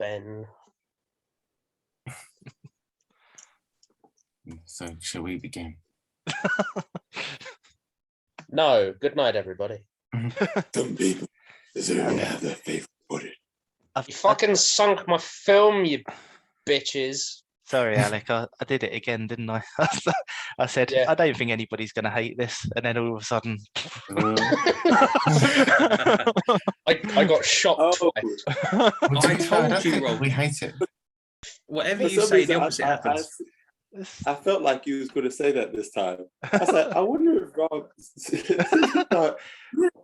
Ben. So, shall we begin? No. Good night, everybody. Some people deserve to have their faith rewarded. You fucking sunk my film, you bitches. Sorry, Alec, I did it again, didn't I? I said, Yeah. I don't think anybody's going to hate this. And then all of a sudden... I got shot twice. I told you, Rob. We hate it. Whatever For you some say, reason, the opposite happens. I felt like you was going to say that this time. I was like, I wonder if Rob thought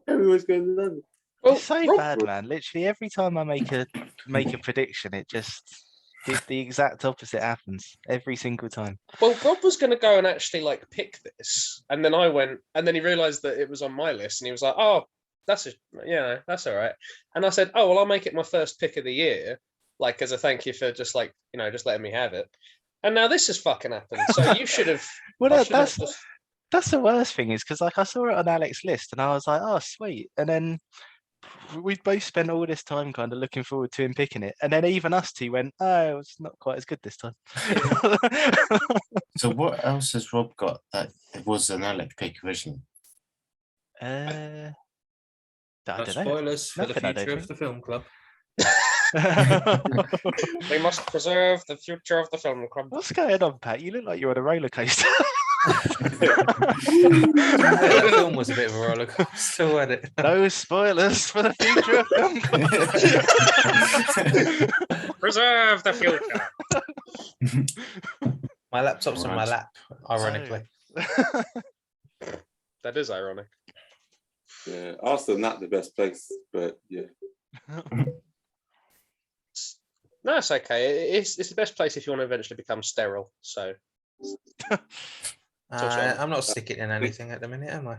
everyone's going to love it. Well, It's so Rob, bad, man. Literally every time I make a prediction, it just the exact opposite happens every single time. Well, Rob was going to go and actually like pick this, and then I went, and then he realised that it was on my list, and he was like, "Oh, that's all right." And I said, "Oh, well, I'll make it my first pick of the year, like as a thank you for just like just letting me have it." And now this has fucking happened. So you should have. Well, that's the worst thing is because like I saw it on Alex's list, and I was like, "Oh, sweet," and then. We both spent all this time kind of looking forward to him picking it, and then even us two went, "Oh, it's not quite as good this time." So what else has Rob got that it was an Alec pick originally? I No don't know. spoilers for the Nothing, I don't future of the film club. We must preserve the future of the film club. What's going on, Pat? You look like you're on a roller coaster. That film was a bit of a roller coaster, wasn't it? No spoilers for the future of film club. Preserve the future. My laptop's on my lap, ironically. That is ironic. Yeah, also not the best place, but yeah. No, it's okay. It's the best place if you want to eventually become sterile. So I'm not sticking in anything at the minute, am I?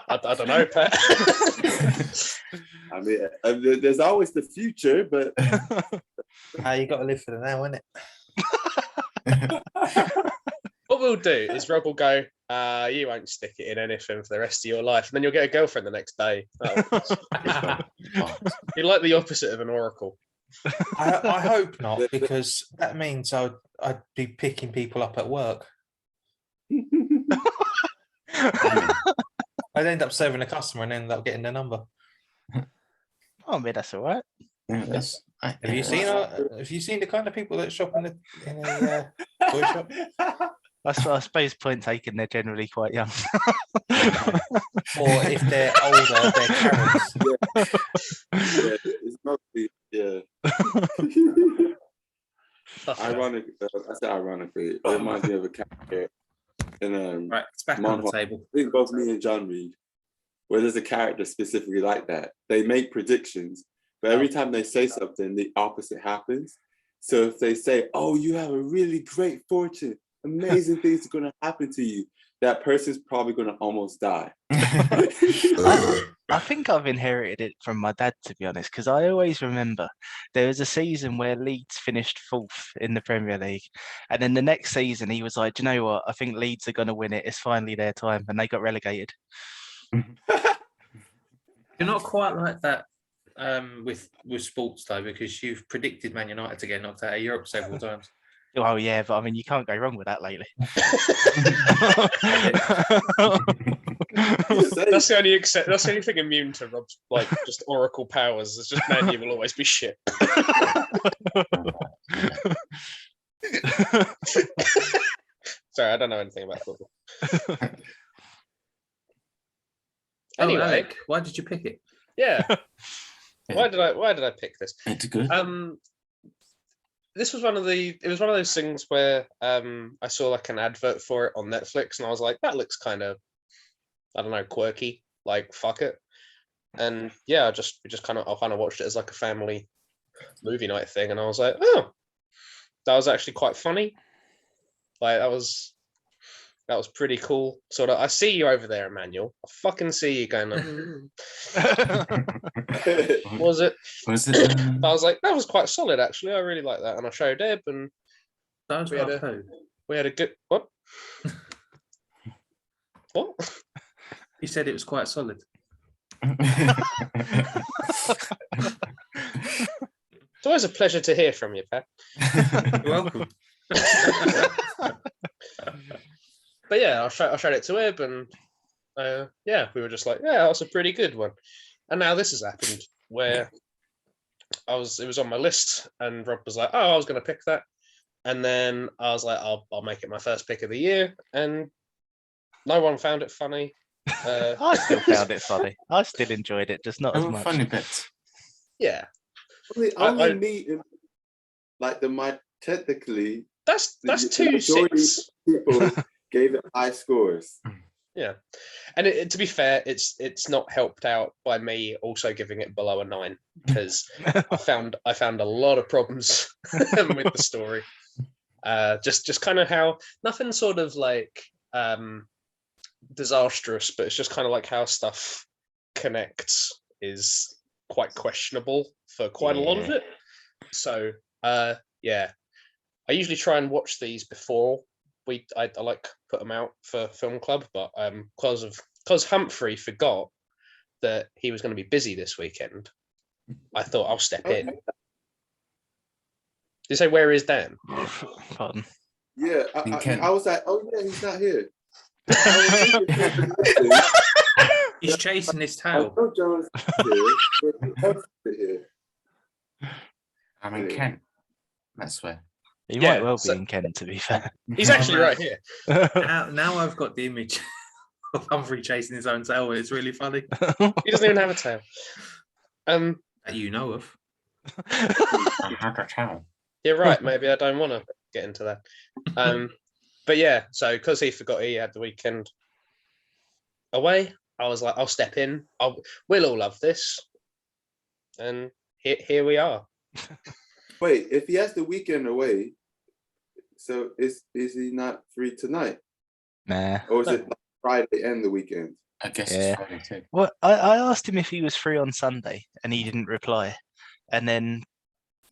I don't know, Pat. I mean, there's always the future, but You got to live for the now, innit? What we'll do is Rob will go, you won't stick it in anything for the rest of your life, and then you'll get a girlfriend the next day. You're like the opposite of an oracle. I hope not, because that means I'd be picking people up at work. I'd end up serving a customer and end up getting their number. Oh, I mean, that's all right. Yeah, Have you seen the kind of people that shop in a toy shop? I suppose point taken, they're generally quite young. Or if they're older, they're Karens. yeah, it's mostly Ironic. I said ironically. It reminds me of a character in Right, it's back on the table. I think both me and John read, where there's a character specifically like that. They make predictions, but every time they say something, the opposite happens. So if they say, "Oh, you have a really great fortune, amazing things are going to happen to you," that person's probably going to almost die. I think I've inherited it from my dad, to be honest, because I always remember there was a season where Leeds finished 4th in the Premier League. And then the next season, he was like, "Do you know what? I think Leeds are going to win it. It's finally their time." And they got relegated. You're not quite like that with sports, though, because you've predicted Man United to get knocked out of Europe several times. Oh, yeah, but I mean, you can't go wrong with that lately. That's the only thing immune to Rob's like just oracle powers. It's just Man U will always be shit. Sorry, I don't know anything about football. Anyway, Alec, why did you pick it? Yeah. Why did I pick this? It's good. This was one of those things where I saw like an advert for it on Netflix, and I was like, that looks kind of, I don't know, quirky. Like, fuck it. And yeah, I kind of watched it as like a family movie night thing, and I was like, oh, that was actually quite funny. Like that was pretty cool. Sort of, I see you over there, Emmanuel. I fucking see you going. Like, Was it? I was like, that was quite solid, actually. I really like that, and I showed Eb, and That was we had a good what? What? You said it was quite solid. always a pleasure to hear from you, Pat. You're welcome. But yeah, I showed it to Ib, and yeah, we were just like, yeah, that's a pretty good one. And now this has happened where it was on my list, and Rob was like, oh, I was going to pick that. And then I was like, I'll make it my first pick of the year. And no one found it funny. I still found it funny. I still enjoyed it, just not as Oh, much. funny bits. Yeah. Only me, like technically, That's the 2 majority 6. of people gave it high scores. Yeah. And to be fair, it's not helped out by me also giving it below a 9, because I found a lot of problems with the story. Just kind of how nothing sort of like disastrous, but it's just kind of like how stuff connects is quite questionable for quite a lot of it. So yeah, I usually try and watch these before I like put them out for film club, but because Humphrey forgot that he was going to be busy this weekend, I thought I'll step in. Did you say where is Dan? Pardon. Yeah, Ken. I was like, oh yeah, he's not here. He's chasing his I tail. know Joe's here, but who else is here? I'm in Yeah. Kent. That's where. He Yeah, might well so- be in Kent, to be fair. He's actually right here. Now I've got the image of Humphrey chasing his own tail. It's really funny. He doesn't even have a tail. That you know of. I have a town. You're right. Maybe I don't want to get into that. But yeah, so because he forgot he had the weekend away, I was like, I'll step in. We'll all love this, and here we are. Wait, if he has the weekend away, so is he not free tonight, Nah. or is it like Friday and the weekend? I guess Yeah. it's Friday too. Well, I asked him if he was free on Sunday, and he didn't reply. And then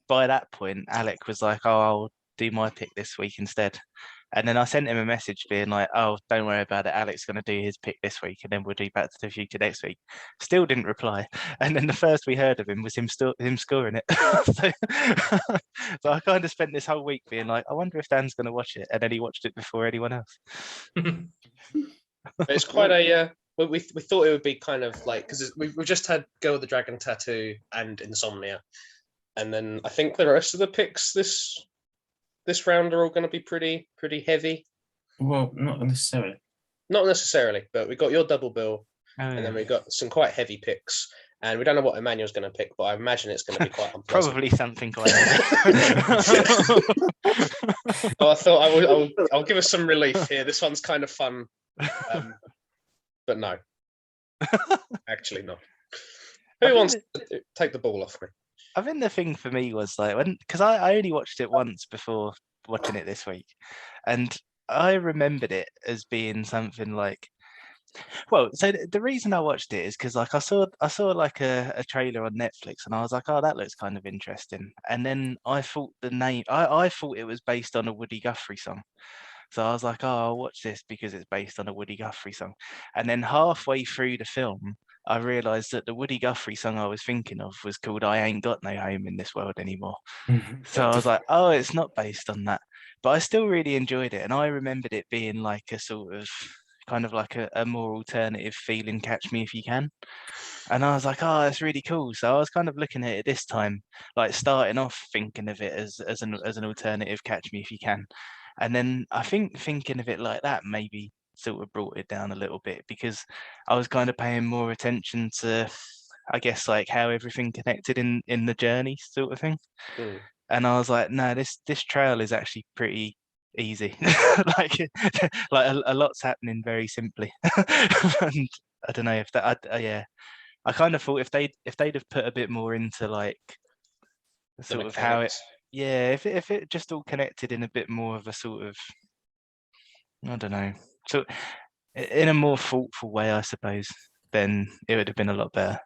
by that point, Alec was like, "Oh, I'll do my pick this week instead." And then I sent him a message being like, "Oh, don't worry about it. Alec's going to do his pick this week, and then we'll do Back to the Future next week." Still didn't reply. And then the first we heard of him was him scoring it. So I kind of spent this whole week being like, I wonder if Dan's going to watch it. And then he watched it before anyone else. It's quite a we thought it would be kind of like, because we've just had Girl with the Dragon Tattoo and Insomnia, and then I think the rest of the picks this round are all going to be pretty heavy. Well, not necessarily. Not necessarily, but we got your double bill, Oh, and yeah. then we got some quite heavy picks, and we don't know what Emmanuel's going to pick, but I imagine it's going to be quite unpleasant. Probably something quite heavy. Oh, I thought I'll give us some relief here. This one's kind of fun, but no, actually not. Who wants to take the ball off me? I think the thing for me was like, because I only watched it once before watching it this week, and I remembered it as being something like, well, so the reason I watched it is because like I saw like a trailer on Netflix, and I was like, oh, that looks kind of interesting. And then I thought the name, I thought it was based on a Woody Guthrie song. So I was like, oh, I'll watch this because it's based on a Woody Guthrie song. And then halfway through the film, I realised that the Woody Guthrie song I was thinking of was called I Ain't Got No Home in This World Anymore. So I was like, oh, it's not based on that. But I still really enjoyed it. And I remembered it being like a sort of kind of like a more alternative feeling, Catch Me If You Can. And I was like, oh, that's really cool. So I was kind of looking at it this time, like starting off thinking of it as an alternative Catch Me If You Can. And then I think thinking of it like that maybe sort of brought it down a little bit, because I was kind of paying more attention to, I guess, like how everything connected in the journey sort of thing. And I was like, no, this trail is actually pretty easy. like a lot's happening very simply. And I don't know if that I kind of thought if they'd have put a bit more into like sort of how it, if it just all connected in a bit more of a sort of, I don't know, so in a more thoughtful way, I suppose, then it would have been a lot better.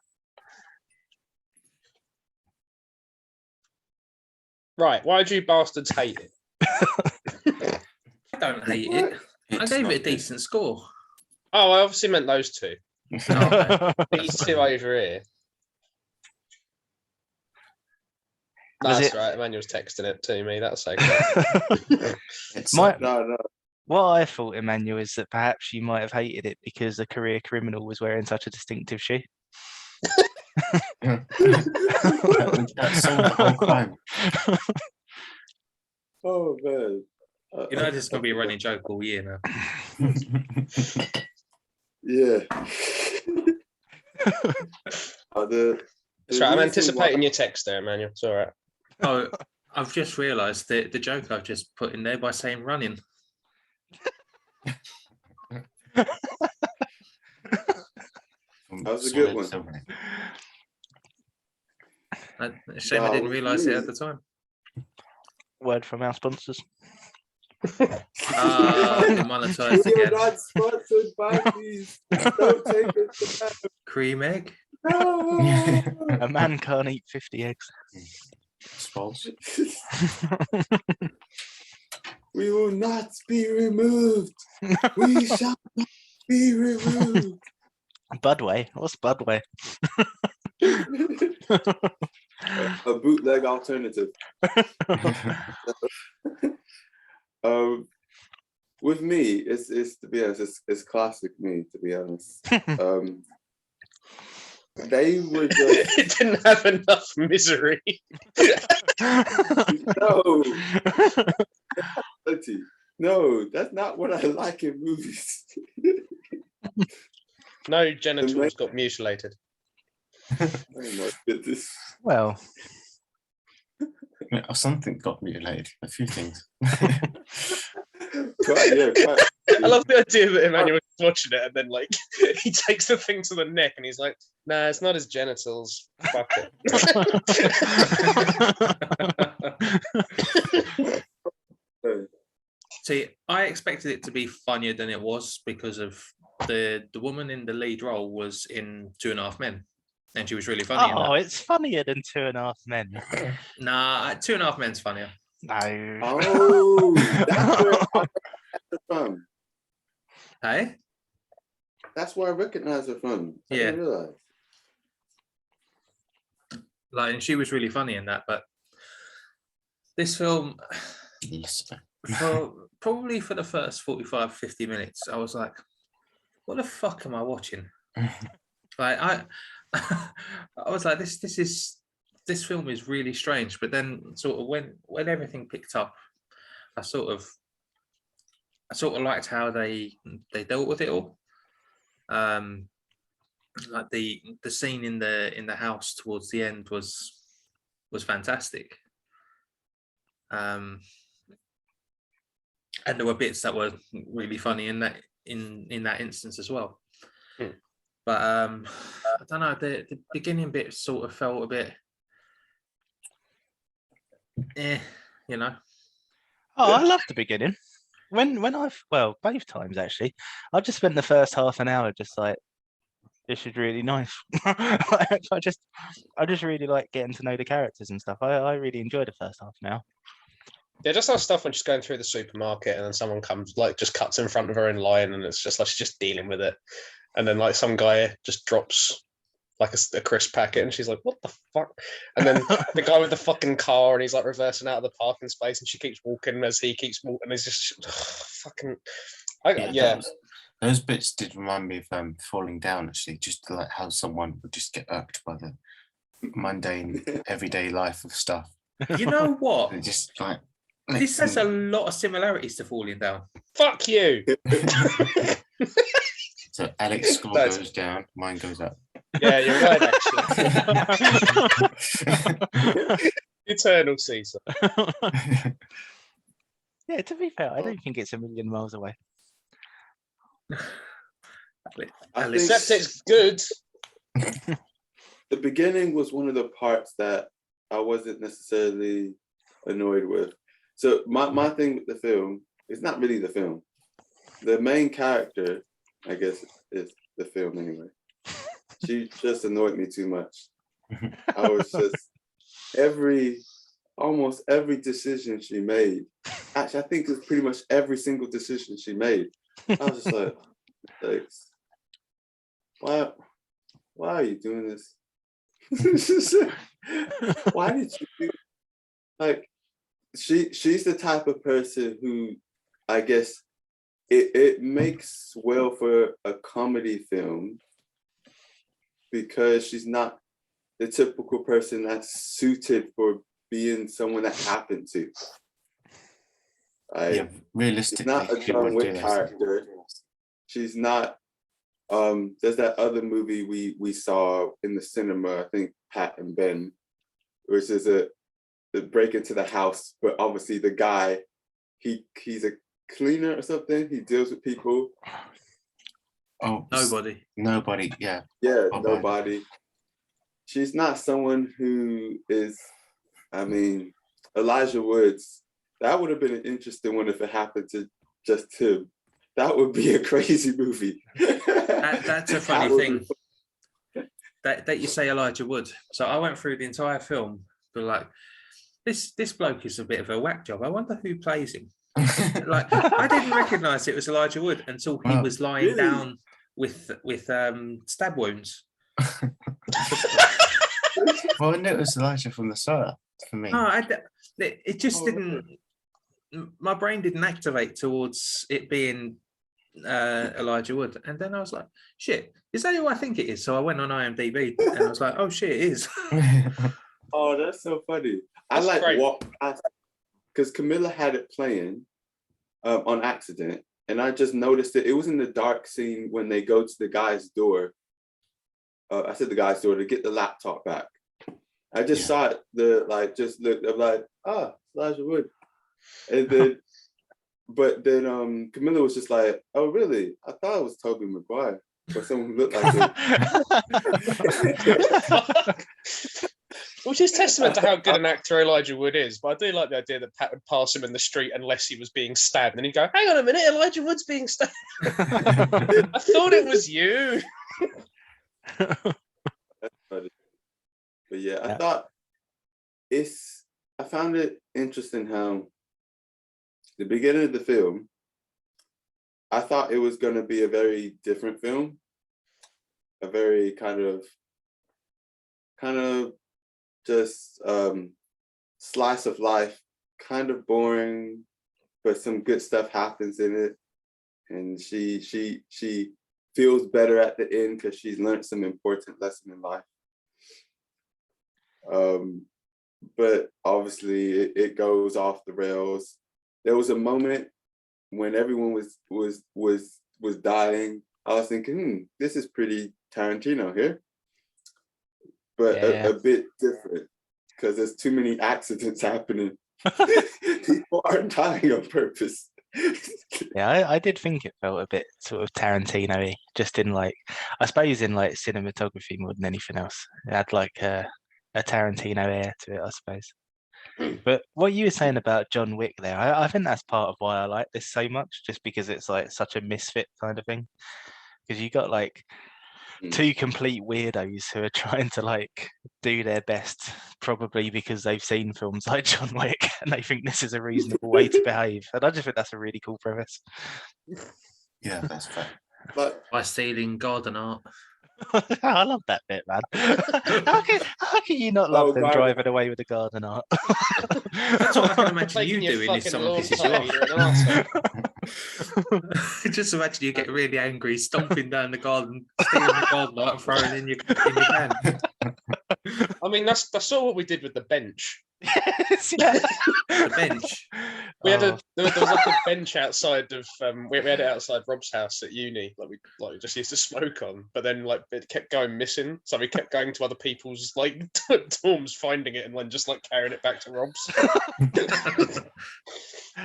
Right, why do you bastards hate it? I don't hate it. I gave it a decent score. Oh, I obviously meant those two. Oh, These two over here. Was That's it- right. Emmanuel's texting it to me. That's okay. It's My- No. What I thought, Emmanuel, is that perhaps you might have hated it because a career criminal was wearing such a distinctive shoe. that solved the whole crime. Oh man. You know, this is going to be a running joke all year now. Yeah. The That's right. I'm reason anticipating why- your text there, Emmanuel. It's all right. Oh, I've just realised the joke I've just put in there by saying running. That was a good one. A shame I Wow, didn't with realise it me- at the time. Word from our sponsors. Demonetised We are again. not sponsored by these. Don't take it to that. Cream egg. No. A man can't eat 50 eggs. False. We will not be removed. We shall not be removed. Budway? What's Budway? A bootleg alternative. With me, it's to be honest, it's classic me, to be honest. They were just It didn't have enough misery. no, no, that's not what I like in movies. No genitals got mutilated. Oh my goodness. Well, Something got mutilated. A few things. Quite. I love the idea that Emmanuel is watching it and then like he takes the thing to the neck and he's like, nah, it's not his genitals. Fuck it. See, I expected it to be funnier than it was because of the woman in the lead role was in 2.5 Men, and she was really funny. oh, in it's funnier than 2.5 Men. that. Nah, 2.5 Men's funnier. No. Oh, that's where I recognize her from. Hey, That's where I recognize her from. I Yeah. didn't realize. like, and she was really funny in that. But this film, Yes. probably for the first 45, 50 minutes, I was like, what the fuck am I watching? Like I was like, this film is really strange. But then sort of when everything picked up, I sort of liked how they dealt with it all. Like the scene in the house towards the end was fantastic. And there were bits that were really funny in that instance as well. But I don't know, the beginning bit sort of felt a bit you know. Oh, I love the beginning. When both times actually, I just spent the first half an hour just like, this is really nice. I just really like getting to know the characters and stuff. I really enjoyed the first half an hour. Yeah, just that stuff when she's going through the supermarket and then someone comes, like, just cuts in front of her in line and it's just like she's just dealing with it. And then, like, some guy just drops, like, a crisp packet and she's like, what the fuck? And then the guy with the fucking car and he's, like, reversing out of the parking space and she keeps walking as he keeps walking. It's just fucking... Those bits did remind me of Falling Down, actually, just like how someone would just get irked by the mundane, everyday life of stuff. You know what? They just like... This has a lot of similarities to Falling Down. Fuck you! So Alex's score That's- goes down, mine goes up. Yeah, you're right, actually. Eternal Caesar. Yeah, to be fair, I don't think it's a million miles away. I think Except it's good. the beginning was one of the parts that I wasn't necessarily annoyed with. So my thing with the film, it's not really the film. The main character, I guess, is the film anyway. She just annoyed me too much. I was just almost every decision she made. Actually, I think it's pretty much every single decision she made. I was just like, why are you doing this? Why did you do? like she's the type of person who, I guess, it makes well for a comedy film because she's not the typical person that's suited for being someone that happened to. Like, Yeah, she's realistically, not a she John would Wick do that. character. She's not. There's that other movie we saw in the cinema, I think Pat and Ben, which is a break into the house, but obviously the guy, he's a cleaner or something. He deals with people. Oh, Nobody. Yeah. Yeah, Oh, nobody. She's not someone who is. I mean, Elijah Woods. That would have been an interesting one if it happened to just him. That would be a crazy movie. That's a funny thing. That you say Elijah Wood. So I went through the entire film, but like, this bloke is a bit of a whack job. I wonder who plays him. Like, I didn't recognise it was Elijah Wood until he was lying down with stab wounds. Well, it was Elijah from the start for me. No, it just didn't. My brain didn't activate towards it being Elijah Wood, and then I was like, "Shit, is that who I think it is?" So I went on IMDb, and I was like, "Oh shit, it is." Oh, that's so funny. That's I like great. walked past because Camilla had it playing on accident, and I just noticed it. It was in the dark scene when they go to the guy's door. I said the guy's door to get the laptop back. I just saw it. Just looked. I'm like, Elijah Wood, and then, but then Camilla was just like, "Oh, really? I thought it was Tobey Maguire or someone who looked like him." Which is testament to how good an actor Elijah Wood is. But I do like the idea that Pat would pass him in the street unless he was being stabbed. And then he'd go, "Hang on a minute, Elijah Wood's being stabbed." I thought it was you. That's funny. But yeah, I thought I found it interesting how the beginning of the film, I thought it was going to be a very different film, a very kind of just slice of life, kind of boring, but some good stuff happens in it, and she feels better at the end because she's learned some important lesson in life. But obviously it goes off the rails. There was a moment when everyone was dying. I was thinking, this is pretty Tarantino here, but a bit different because there's too many accidents happening. People aren't dying on purpose. Yeah, I did think it felt a bit sort of Tarantino-y, just in like, I suppose in like cinematography more than anything else. It had like a Tarantino air to it, I suppose. But what you were saying about John Wick there, I think that's part of why I like this so much, just because it's like such a misfit kind of thing. Because you got like two complete weirdos who are trying to like do their best, probably because they've seen films like John Wick and they think this is a reasonable way to behave. And I just think that's a really cool premise. Yeah, that's fair. But By stealing garden art. I love that bit, man. How can you not love them driving away with the garden art? That's what I can imagine Taking you your doing if fucking someone lawn pisses you mower, you're an arsehole. off. Just imagine you get really angry, stomping down the garden, stealing the garden art, and throwing it in your can. I mean, that's sort of what we did with the bench. Yes, yeah. The bench. We had there was like a bench outside of we had it outside Rob's house at uni, like we just used to smoke on, but then like it kept going missing, so we kept going to other people's like dorms, finding it, and then just like carrying it back to Rob's.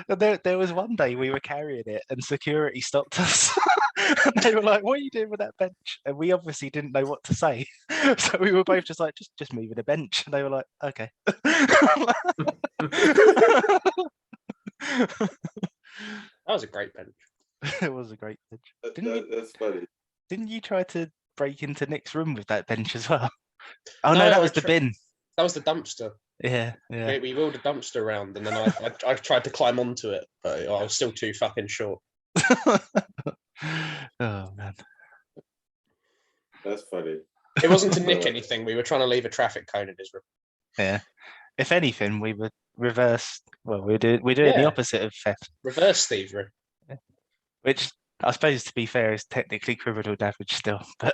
There was one day we were carrying it and security stopped us. And they were like, "What are you doing with that bench?" And we obviously didn't know what to say, so we were both just like, "Just moving a bench." And they were like, "Okay." That was a great bench. It was a great bench. that's funny. Didn't you try to break into Nick's room with that bench as well? Oh no, that was the bin. That was the dumpster. Yeah. We wheeled a dumpster around, and then I tried to climb onto it, but I was still too fucking short. Oh man, That's funny. It wasn't to nick anything. We were trying to leave a traffic cone in his room. Yeah. If anything, we would reverse. Well, we're doing the Yeah. opposite of theft, Reverse thievery. which I suppose, to be fair, is technically criminal damage still. But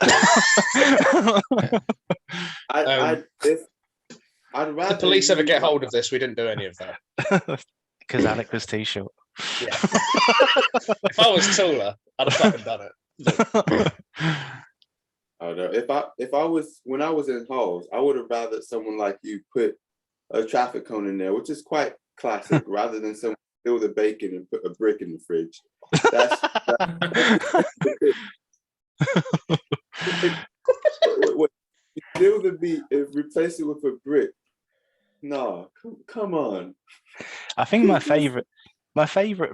I'd If rather the police ever you, get like, hold of this, we didn't do any of that. because Alec was too short. Yeah. If I was taller, I'd have fucking done it. I don't know. If I was when I was in halls, I would have rather someone like you put a traffic cone in there, which is quite classic, rather than someone steal the bacon and put a brick in the fridge. That's what, steal the meat and replace it with a brick. No, come on. I think my favorite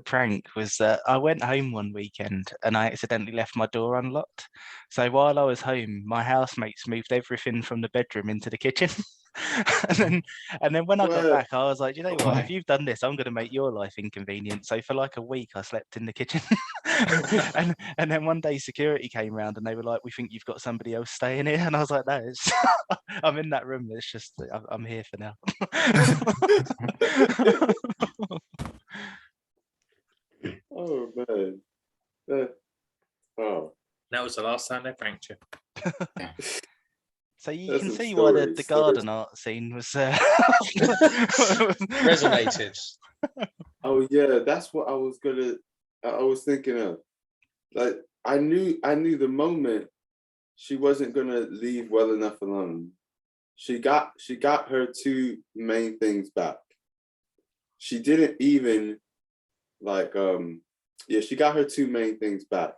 prank was that I went home one weekend and I accidentally left my door unlocked. So while I was home, my housemates moved everything from the bedroom into the kitchen. and then when I got Well- back, I was like, you know what? If you've done this, I'm going to make your life inconvenient. So for like a week, I slept in the kitchen. and then one day, security came round and they were like, "We think you've got somebody else staying here." And I was like, "No, it's I'm in that room. It's just I'm here for now." Oh man. Oh. That was the last time they pranked you. So you There's can some see why the stories. garden art scene was Resonated. Oh yeah, that's what I was thinking of. Like I knew the moment she wasn't gonna leave well enough alone. She got her two main things back. She didn't even she got her two main things back.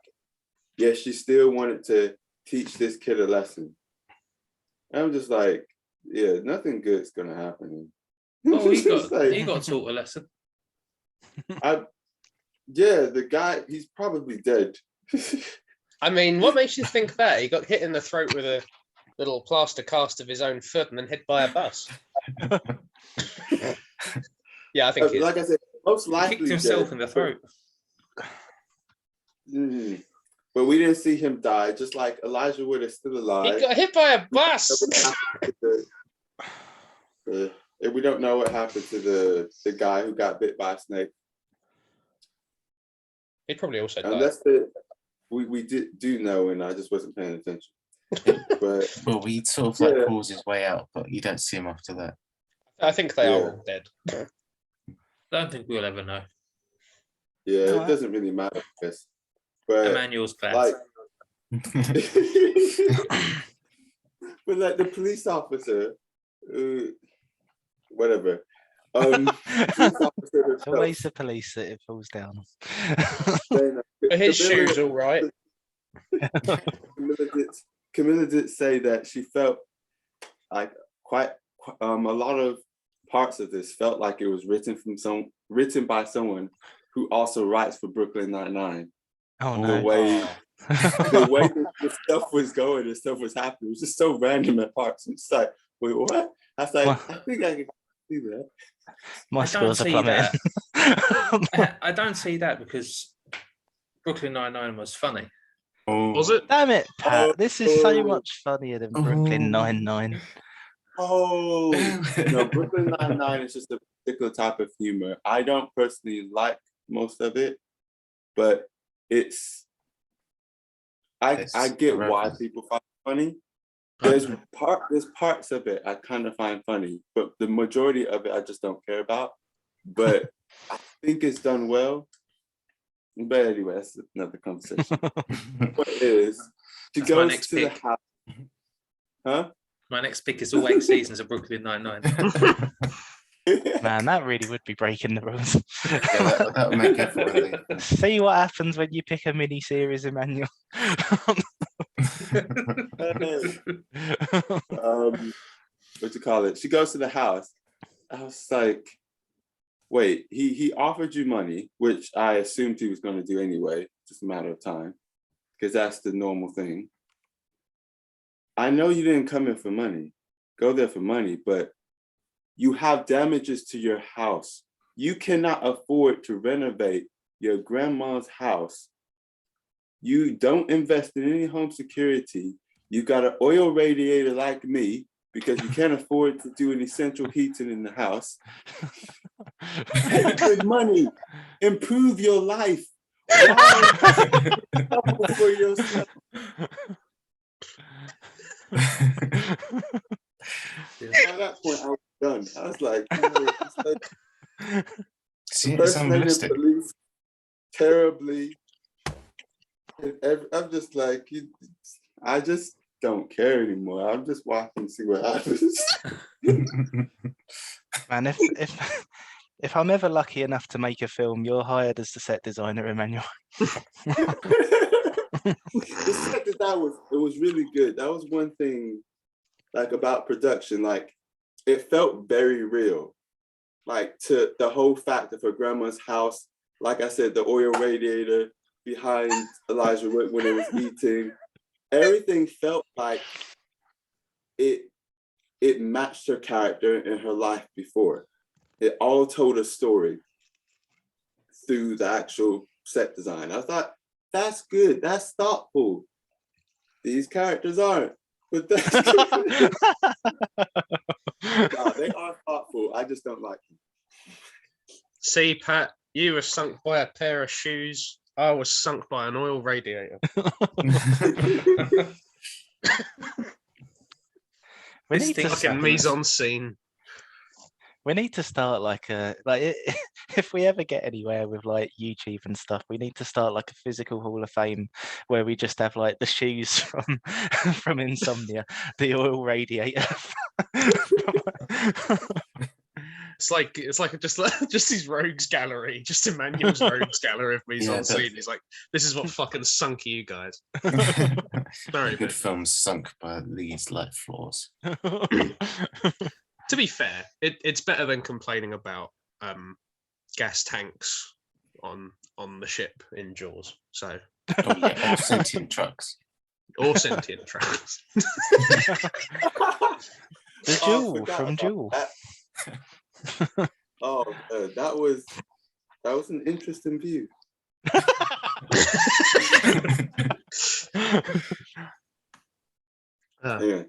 Yet she still wanted to teach this kid a lesson. And I'm just like, yeah, nothing good's gonna happen. Oh, he Just got like, he got taught a lesson. the guy, he's probably dead. I mean, what makes you think that? He got hit in the throat with a little plaster cast of his own foot and then hit by a bus. Yeah, I think Like I said, most He likely kicked himself dead. in the throat. Mhm. But we didn't see him die, just like Elijah Wood is still he alive. got hit by a bus. And we don't know what happened to the guy who got bit by a snake. He'd probably also died. Unless we do know, and I just wasn't paying attention. But Well, he sort of like Yeah. crawls his way out, but you don't see him after that. I think they are Yeah. all dead. I don't think we'll ever know. yeah, No, it doesn't really matter, I guess. But Emmanuel's glad. like, but like the police officer, whatever. Police officer It's always the police that it falls down. Are his shoes all right? Camilla did say that she felt like quite a lot of parts of this felt like it was written by someone who also writes for Brooklyn Nine-Nine. Oh The no. way the stuff was going and stuff was happening, it was just so random at parts. It's like, wait, what? I was like, Well- I think I can see that. My I don't scores are see plummeting. I don't see that because Brooklyn Nine-Nine was funny. Oh, Was it? Damn it, Pat. This is so Oh. much funnier than Brooklyn Oh. Nine-Nine. Oh no, Brooklyn Nine-Nine is just a particular type of humor. I don't personally like most of it, but I get why irreverent. people find it funny. There's parts of it I kind of find funny, but the majority of it I just don't care about. But I think it's done well. But anyway, that's another conversation. What is she That's my goes next to the pick. house? Huh? My next pick is all 8 seasons of Brooklyn Nine-Nine. Man, that really would be breaking the rules. Yeah, that would make everyone leave. See what happens when you pick a mini series, Emmanuel. What you call it? She goes to the house. I was like, wait, he offered you money, which I assumed he was going to do anyway, just a matter of time, because that's the normal thing. I know you didn't come in for money, go there for money, but you have damages to your house. You cannot afford to renovate your grandma's house. You don't invest in any home security. You got an oil radiator like me. because you can't afford to do any central heating in the house. Make good money, improve your life. Why trouble for yourself? At that point, I was done. I was like, no, it's like See, it's impersonating unrealistic. police terribly. I'm just like, I just don't care anymore. I'm just watching to see what happens. Man, if I'm ever lucky enough to make a film, you're hired as the set designer, Emmanuel. The set design was really good. That was one thing, like, about production. Like, it felt very real. Like, to the whole fact of her grandma's house, like I said, the oil radiator behind Elijah Wood when it was eating, everything felt like it matched her character and her life before. It all told a story through the actual set design. I thought, that's good, that's thoughtful. These characters aren't, but that's good. No, they are thoughtful. I just don't like them. See, Pat, you were sunk by a pair of shoes. I was sunk by an oil radiator. We This need to fucking mise en scene. We need to start like if we ever get anywhere with like YouTube and stuff, we need to start like a physical Hall of Fame where we just have like the shoes from Insomnia, the oil radiator. It's like just his rogues gallery, just Emmanuel's rogues gallery of mise en scene. He's like, this is what fucking sunk you guys. Very Good films sunk by Lee's light flaws. To be fair, it's better than complaining about gas tanks on the ship in Jaws. So, Oh, yeah, or sentient trucks. or sentient trucks. The Oh, I Jewel forgot from about Jewel. that. Oh, that was an interesting view. Yeah.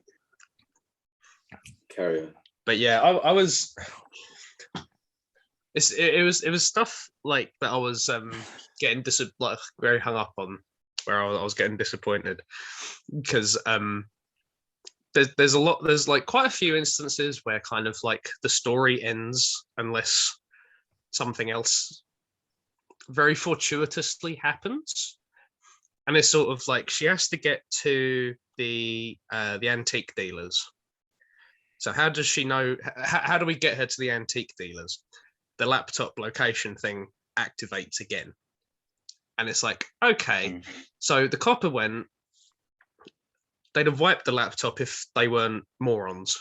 Carry on. But yeah, I was. It was stuff like that. I was getting like very hung up on, where I was getting disappointed because there's like quite a few instances where kind of like the story ends unless something else very fortuitously happens, and it's sort of like she has to get to the antique dealers. So how does she know? How do we get her to the antique dealers? The laptop location thing activates again, and it's like, okay, so the copper went. They'd have wiped the laptop if they weren't morons,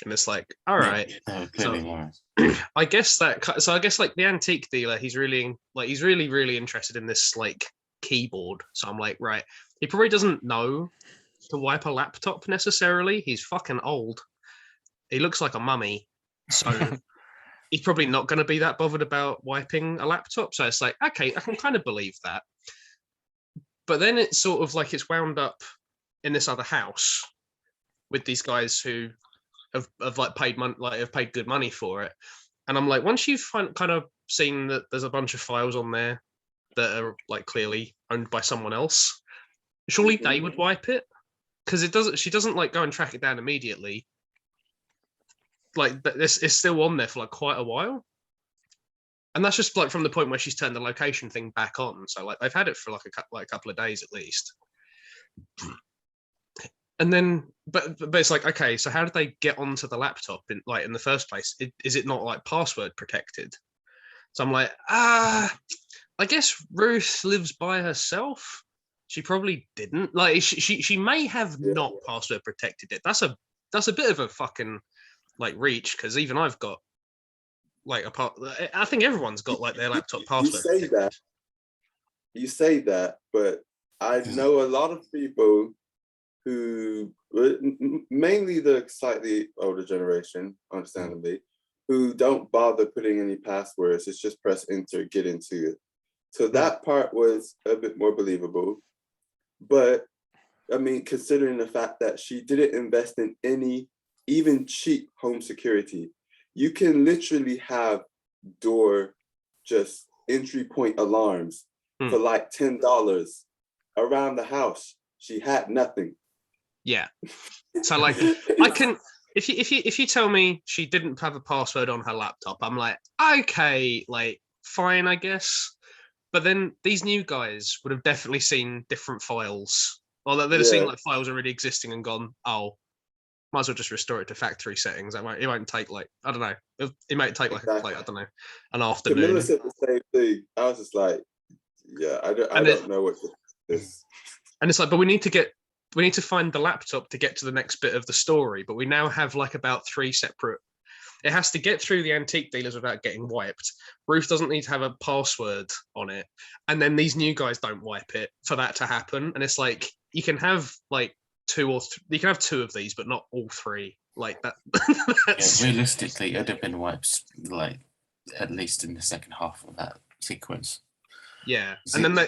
and it's like, all right. Yeah, clearly morons. I guess that. So I guess like the antique dealer, he's really interested in this like keyboard. So I'm like, right, he probably doesn't know to wipe a laptop necessarily. He's fucking old. He looks like a mummy, so he's probably not going to be that bothered about wiping a laptop. So it's like, okay, I can kind of believe that. But then it's sort of like it's wound up in this other house with these guys who have like paid money, like have paid good money for it. And I'm like, once you've kind of seen that there's a bunch of files on there that are like clearly owned by someone else, surely they would wipe it, because she doesn't like go and track it down immediately. Like this is still on there for like quite a while, and that's just like from the point where she's turned the location thing back on. So like they've had it for like a couple of days at least. And then, but it's like, okay, so how did they get onto the laptop in the first place? Is it not like password protected? So I'm like, I guess Ruth lives by herself. She probably didn't. Like she may have not password protected it. That's a bit of a fucking like reach, because even I've got like I think everyone's got like their laptop password. You say that, but I know a lot of people who, mainly the slightly older generation, understandably, who don't bother putting any passwords. It's just press enter, get into it. So that part was a bit more believable. But I mean, considering the fact that she didn't invest in any even cheap home security, you can literally have door just entry point alarms for like $10 around the house. She had nothing. Yeah. So like I can if you tell me she didn't have a password on her laptop, I'm like, okay, like fine, I guess. But then these new guys would have definitely seen different files. Or they'd have seen like files already existing and gone, oh, might as well just restore it to factory settings. It won't take like, I don't know. It might take like I don't know, an afternoon. Camilla said the same thing. I was just like, yeah, I don't know what this is. And it's like, but we need to find the laptop to get to the next bit of the story. But we now have like about 3 separate. It has to get through the antique dealers without getting wiped. Ruth doesn't need to have a password on it. And then these new guys don't wipe it for that to happen. And it's like, you can have like you can have 2 of these, but not all 3. Like that. Yeah, realistically, it'd have been wipes like at least in the second half of that sequence. Yeah. And then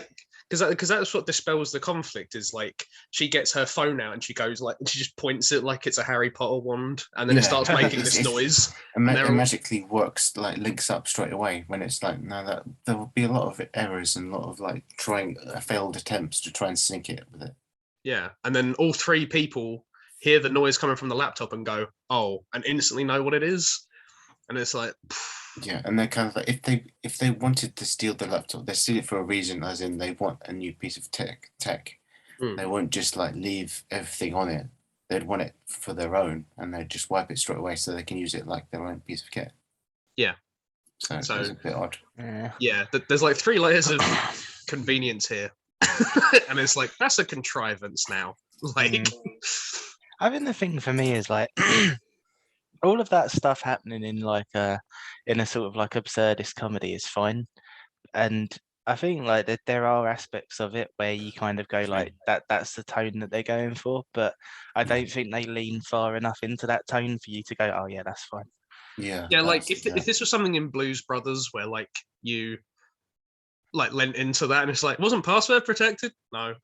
because that's what dispels the conflict is like she gets her phone out and she goes like, and she just points it like it's a Harry Potter wand, and then it starts making this noise. It magically works, like links up straight away when it's like, no, that there will be a lot of errors and a lot of like failed attempts to try and sync it with it. Yeah. And then all 3 people hear the noise coming from the laptop and go, oh, and instantly know what it is. And it's like, yeah, and they're kind of like, if they wanted to steal the laptop, they steal it for a reason, as in they want a new piece of tech. They won't just like leave everything on it. They'd want it for their own, and they'd just wipe it straight away so they can use it like their own piece of kit. Yeah. So it's a bit odd. Yeah, there's like 3 layers of convenience here. And it's like, that's a contrivance now. Like, I think the thing for me is like all of that stuff happening in like in a sort of like absurdist comedy is fine, and I think like that there are aspects of it where you kind of go like that's the tone that they're going for, but I don't think they lean far enough into that tone for you to go, oh yeah, that's fine. Yeah, like if this was something in Blues Brothers where like you like lent into that and it's like, wasn't password protected? No.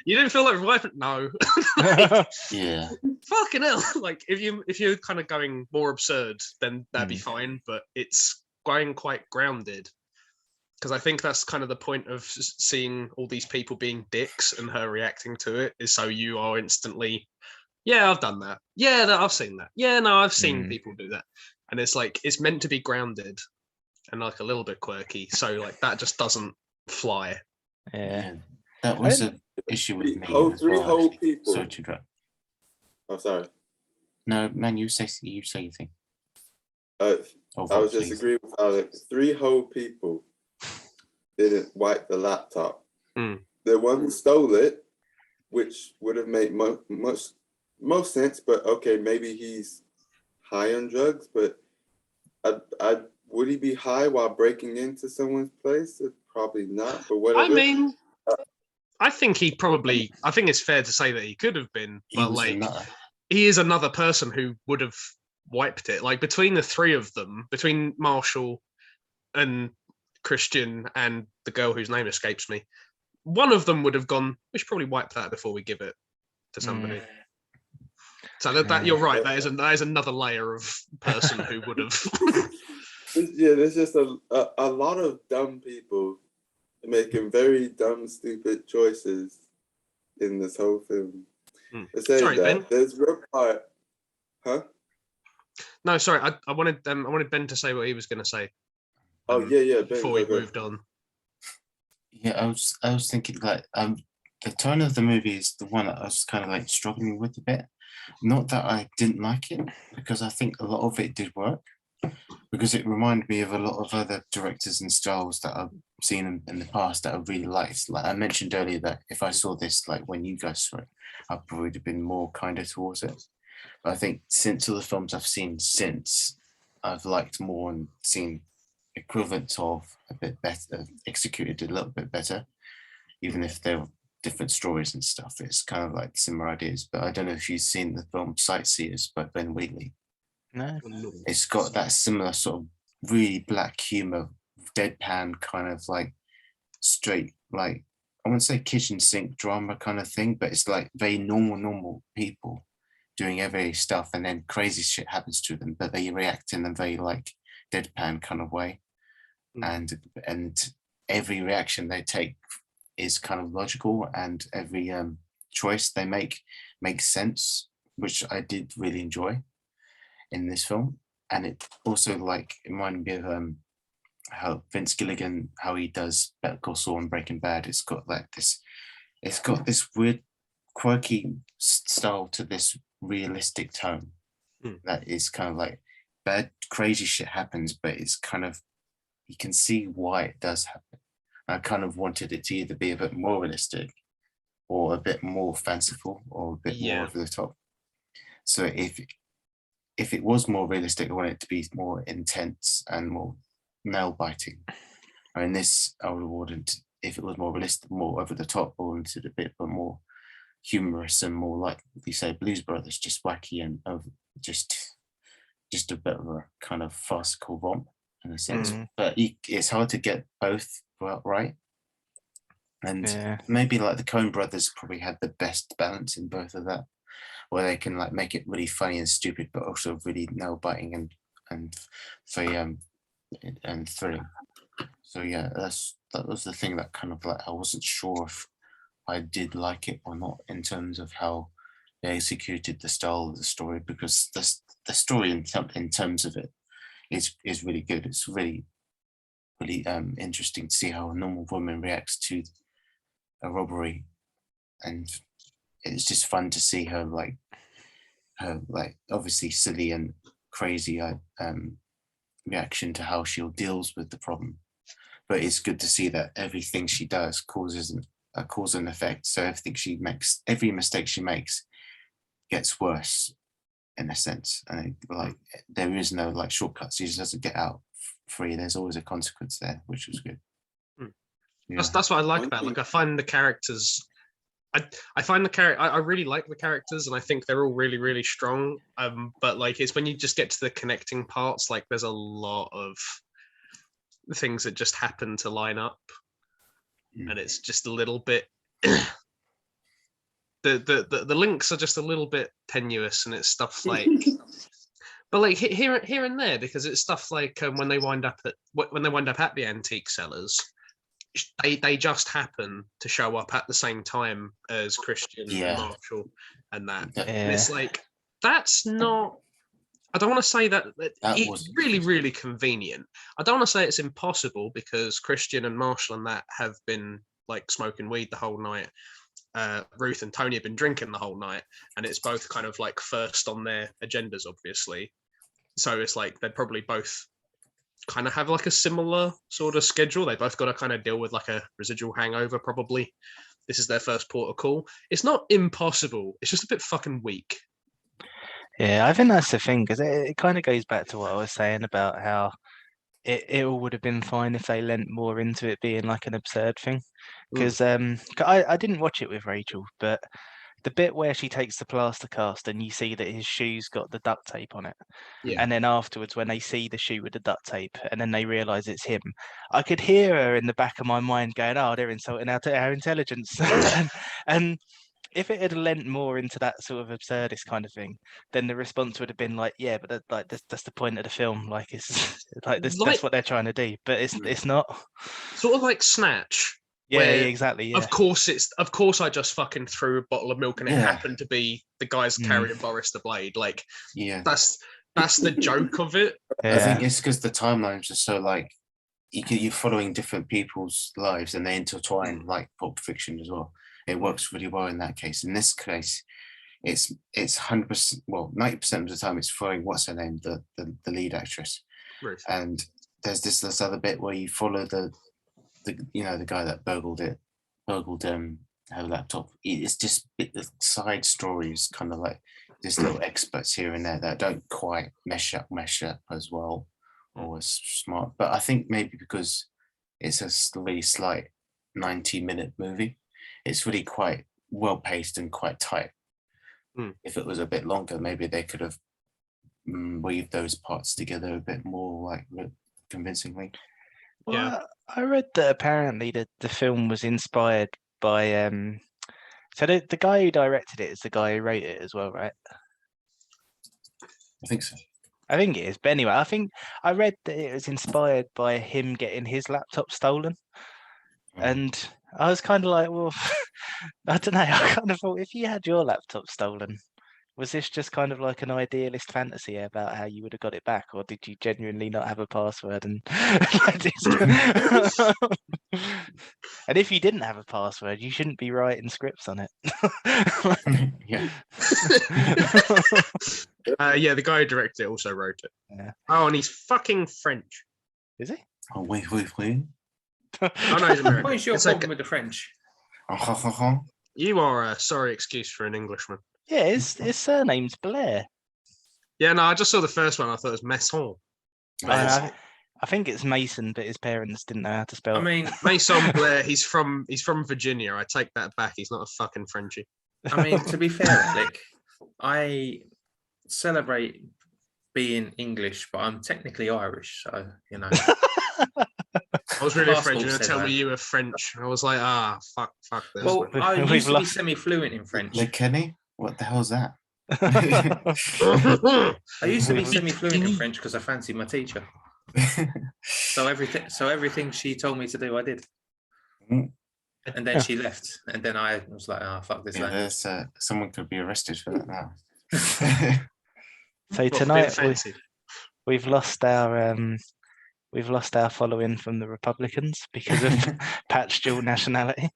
You didn't feel like wiping? No. Like, yeah. Fucking hell. Like if you're kind of going more absurd, then that'd be fine. But it's going quite grounded. Because I think that's kind of the point of seeing all these people being dicks and her reacting to it, is so you are instantly, yeah, I've done that. Yeah, I've seen that. Yeah, no, I've seen people do that. And it's like, it's meant to be grounded and like a little bit quirky. So like that just doesn't fly. Yeah. That was an issue with me. Three whole people. Sorry to interrupt. Oh, sorry. No, man, you say your thing. I was just agreeing with Alex. 3 whole people didn't wipe the laptop. The one who stole it, which would have made most sense, but okay, maybe he's high on drugs, but would he be high while breaking into someone's place? Probably not, but whatever. I mean, I think it's fair to say that he could have been, but like he is another person who would have wiped it. Like between the 3 of them, between Marshall and Christian and the girl whose name escapes me, one of them would have gone, we should probably wipe that before we give it to somebody. So that you're right, that is another layer of person who would have. Yeah, there's just a lot of dumb people making very dumb, stupid choices in this whole film. Sorry, Ben. There's real part, huh? No, sorry, I wanted Ben to say what he was going to say. Oh yeah, Ben, before we moved on. Yeah, I was thinking like the tone of the movie is the one that I was kind of like struggling with a bit. Not that I didn't like it, because I think a lot of it did work, because it reminded me of a lot of other directors and styles that I've seen in the past that I really liked. Like I mentioned earlier that if I saw this like when you guys saw it, I probably would have been more kinder towards it. But I think since all the films I've seen since, I've liked more and seen equivalents of a bit better, executed a little bit better, even if they're different stories and stuff. It's kind of like similar ideas. But I don't know if you've seen the film Sightseers by Ben Wheatley. No. It's got that similar sort of really black humor, deadpan kind of like straight, like I wouldn't say kitchen sink drama kind of thing, but it's like very normal people doing every stuff, and then crazy shit happens to them, but they react in a very like deadpan kind of way, and every reaction they take is kind of logical, and every choice they make makes sense, which I did really enjoy in this film. And it also like it reminded me of how Vince Gilligan, how he does Better Call Saul and Breaking Bad. It's got this weird quirky style to this realistic tone that is kind of like bad crazy shit happens, but it's kind of, you can see why it does happen. I kind of wanted it to either be a bit more realistic or a bit more fanciful or a bit more over the top. So if it was more realistic, I want it to be more intense and more nail biting. In this, I would have wanted, if it was more realistic, more over the top, or into a bit but more humorous and more like you say, Blues Brothers, just wacky and over, just a bit of a kind of farcical romp in a sense. But it's hard to get both right. And maybe like the Coen brothers probably had the best balance in both of that, where they can like make it really funny and stupid, but also really nail biting and very and thrilling. So yeah, that was the thing that kind of like I wasn't sure if I did like it or not in terms of how they executed the style of the story, because the story in terms of it is really good. It's really interesting to see how a normal woman reacts to a robbery, and it's just fun to see her like obviously silly and crazy reaction to how she deals with the problem. But it's good to see that everything she does causes a cause and effect. So every mistake she makes gets worse in a sense. And like there is no like shortcuts. She just doesn't get out free. There's always a consequence there, which was good. That's what I like about it. Like I find the characters, I really like the characters, and I think they're all really, really strong. But like it's when you just get to the connecting parts, like there's a lot of things that just happen to line up, and it's just a little bit. the links are just a little bit tenuous, and it's stuff like. But like here and there, because it's stuff like when they wind up at the antique sellers. They just happen to show up at the same time as Christian and Marshall and that. And it's like, that's not, I don't want to say that it's really, really convenient. I don't want to say it's impossible, because Christian and Marshall and that have been like smoking weed the whole night. Ruth and Tony have been drinking the whole night, and it's both kind of like first on their agendas, obviously. So it's like they'd probably both kind of have like a similar sort of schedule. They both got to kind of deal with like a residual hangover, probably. This is their first port of call. It's not impossible. It's just a bit fucking weak. Yeah, I think that's the thing, because it kind of goes back to what I was saying about how it all would have been fine if they lent more into it being like an absurd thing. Because I didn't watch it with Rachel, but the bit where she takes the plaster cast and you see that his shoe's got the duct tape on it. Yeah. And then afterwards, when they see the shoe with the duct tape and then they realise it's him, I could hear her in the back of my mind going, oh, they're insulting our intelligence. and if it had lent more into that sort of absurdist kind of thing, then the response would have been like, yeah, but that's the point of the film. Like it's like this, that's what they're trying to do, but it's not. Sort of like Snatch. Yeah, exactly. Yeah. Of course I just fucking threw a bottle of milk and it happened to be the guys carrying Boris the Blade. Like, that's the joke of it. I think it's because the timelines are so like you're following different people's lives and they intertwine, like Pulp Fiction as well. It works really well in that case. In this case, it's 100%, well, 90% of the time it's following what's her name, the lead actress. Ruth. And there's this other bit where you follow the guy that burgled her laptop. It's just the side stories, kind of like just little experts here and there that don't quite mesh up as well or as smart. But I think maybe because it's a really slight 90-minute movie, it's really quite well paced and quite tight. If it was a bit longer, maybe they could have weaved those parts together a bit more like convincingly. Well, I read that apparently the film was inspired by so the guy who directed it is the guy who wrote it as well, right? I think so. I think it is. But anyway, I think I read that it was inspired by him getting his laptop stolen. And I was kind of like, well, I don't know. I kind of thought, if you had your laptop stolen, was this just kind of like an idealist fantasy about how you would have got it back, or did you genuinely not have a password? And and if you didn't have a password, you shouldn't be writing scripts on it. Yeah. Yeah, the guy who directed it also wrote it. Yeah. Oh, and he's fucking French. Is he? Oh, wait. Oh no, he's American. What is your It's problem okay. with the French? You are a sorry excuse for an Englishman. Yeah, his surname's Blair. Yeah, no, I just saw the first one. I thought it was Masson. I think it's Mason, but his parents didn't know how to spell I mean, Mason Blair. He's from Virginia. I take that back. He's not a fucking Frenchie. I mean, to be fair, Alec, I celebrate being English, but I'm technically Irish, so you know. I was really afraid Passport you were going to says tell that. me you were French. I was like, fuck this. Well, I We've used to be lost- semi-fluent in French. Le Kenny? What the hell's that? I used to be We've- semi-fluent in French because I fancied my teacher. So everything she told me to do, I did. Mm. And then she left, and then I was like, "Oh, fuck this!" Yeah, language." there's someone could be arrested for that now. So What, being tonight fancy? we've lost our following from the Republicans because of Pat's dual nationality.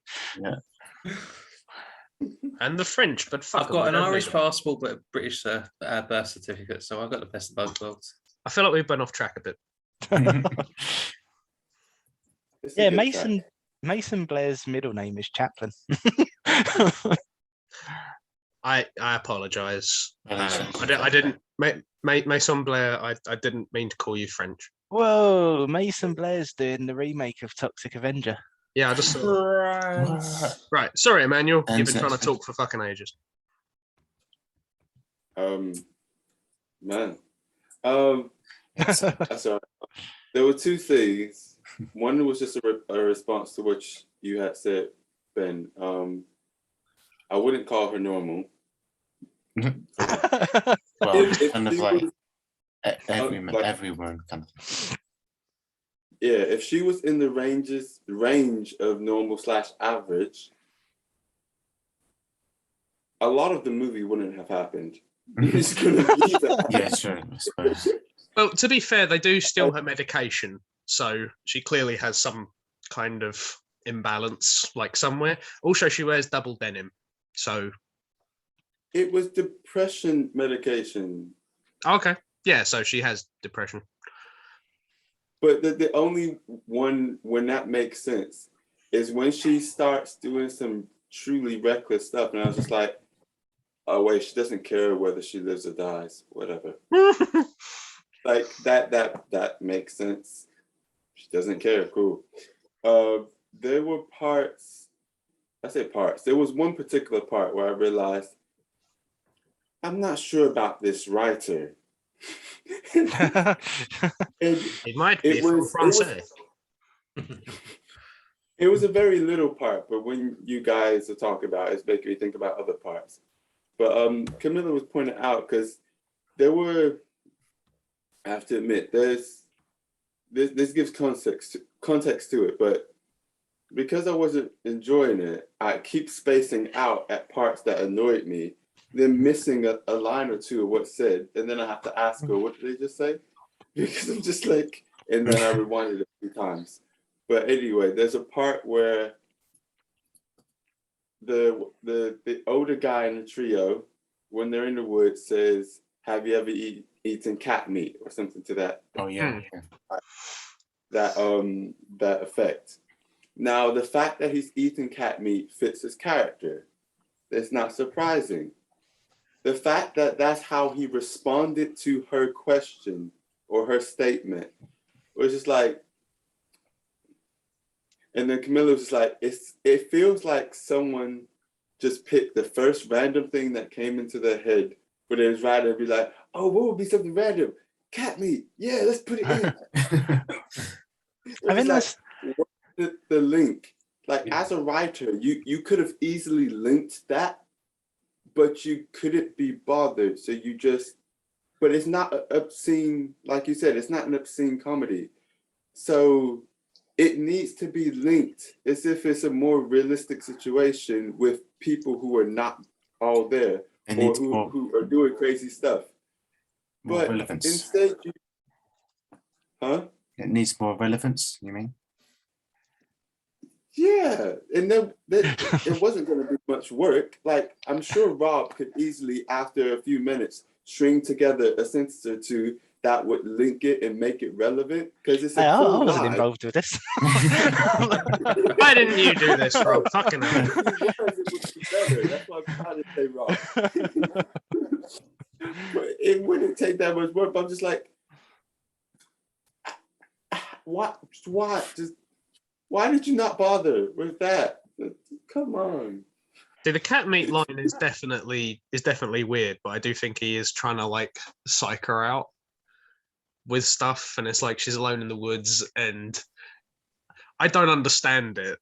And the French, but fuck I've 'em, got we an don't Irish need 'em. passport, but a British birth certificate, so I've got the best of both worlds. I feel like we've been off track a bit. It's a Yeah, good track. Mason Blair's middle name is Chaplin. I apologize. Well, I didn't. Mason Blair. I didn't mean to call you French. Whoa, Mason Blair's doing the remake of Toxic Avenger. Yeah, I just saw. Right, sorry, Emmanuel. You've been trying to talk for fucking ages. Man. That's all right. There were two things. One was just a response to what you had said, Ben. I wouldn't call her normal. Well, If kind of she like was- everyone kind of. Yeah, if she was in the range of normal / average, a lot of the movie wouldn't have happened. It's gonna be that. Yeah, sure, I suppose. Well, to be fair, they do steal her medication, so she clearly has some kind of imbalance, like somewhere. Also, she wears double denim, so It was depression medication. okay, yeah. So she has depression. But the only one when that makes sense is when she starts doing some truly reckless stuff. And I was just like, oh, wait, she doesn't care whether she lives or dies, whatever. Like that makes sense. She doesn't care. Cool. There were parts, I say parts. There was one particular part where I realized I'm not sure about this writer. It might be It from was- Francais. It was a very little part, but when you guys are talking about it, it's making me think about other parts. But Camilla was pointing out because there were, I have to admit, this gives context to it, but because I wasn't enjoying it, I keep spacing out at parts that annoyed me, then missing a line or two of what's said, and then I have to ask her, what did they just say? Because I'm just like, and then I rewind it a few times. But anyway, there's a part where the older guy in the trio, when they're in the woods, says, "Have you ever eaten cat meat?" or something to that Oh yeah. that effect. Now, the fact that he's eating cat meat fits his character. It's not surprising. The fact that that's how he responded to her question or her statement was just like, and then Camilla was just like, it feels like someone just picked the first random thing that came into their head, but it was rather be like, oh, what would be something random? Cat meat. Yeah, let's put it in. I mean, that's the link. Like, as a writer, you could have easily linked that, but you couldn't be bothered. So you just but it's not obscene, like you said, it's not an obscene comedy. So it needs to be linked as if it's a more realistic situation with people who are not all there or who are doing crazy stuff. More But relevance. instead, It needs more relevance, you mean? Yeah, and then it wasn't going to be much work. Like, I'm sure Rob could easily, after a few minutes, string together a sentence or two that would link it and make it relevant, because it's a Hey, cool I wasn't lie. involved with this. Why didn't you do this, Rob? Fucking hell. If he was, it would be better. That's why I'm trying to say Rob. But it wouldn't take that much work. But I'm just like, what? Just why did you not bother with that? Come on. See, the cat meat line is definitely weird, but I do think he is trying to like psych her out with stuff, and it's like she's alone in the woods, and I don't understand it.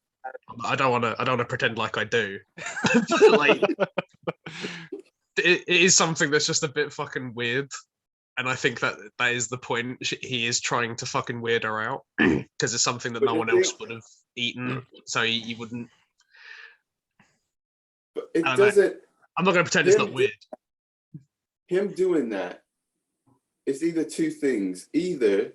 I don't want to pretend like I do. But, like, it is something that's just a bit fucking weird, and I think that is the point. He is trying to fucking weird her out because it's something that no one else would have eaten, so he wouldn't. But it doesn't. I'm not going to pretend it's not weird. Him doing that is either two things. Either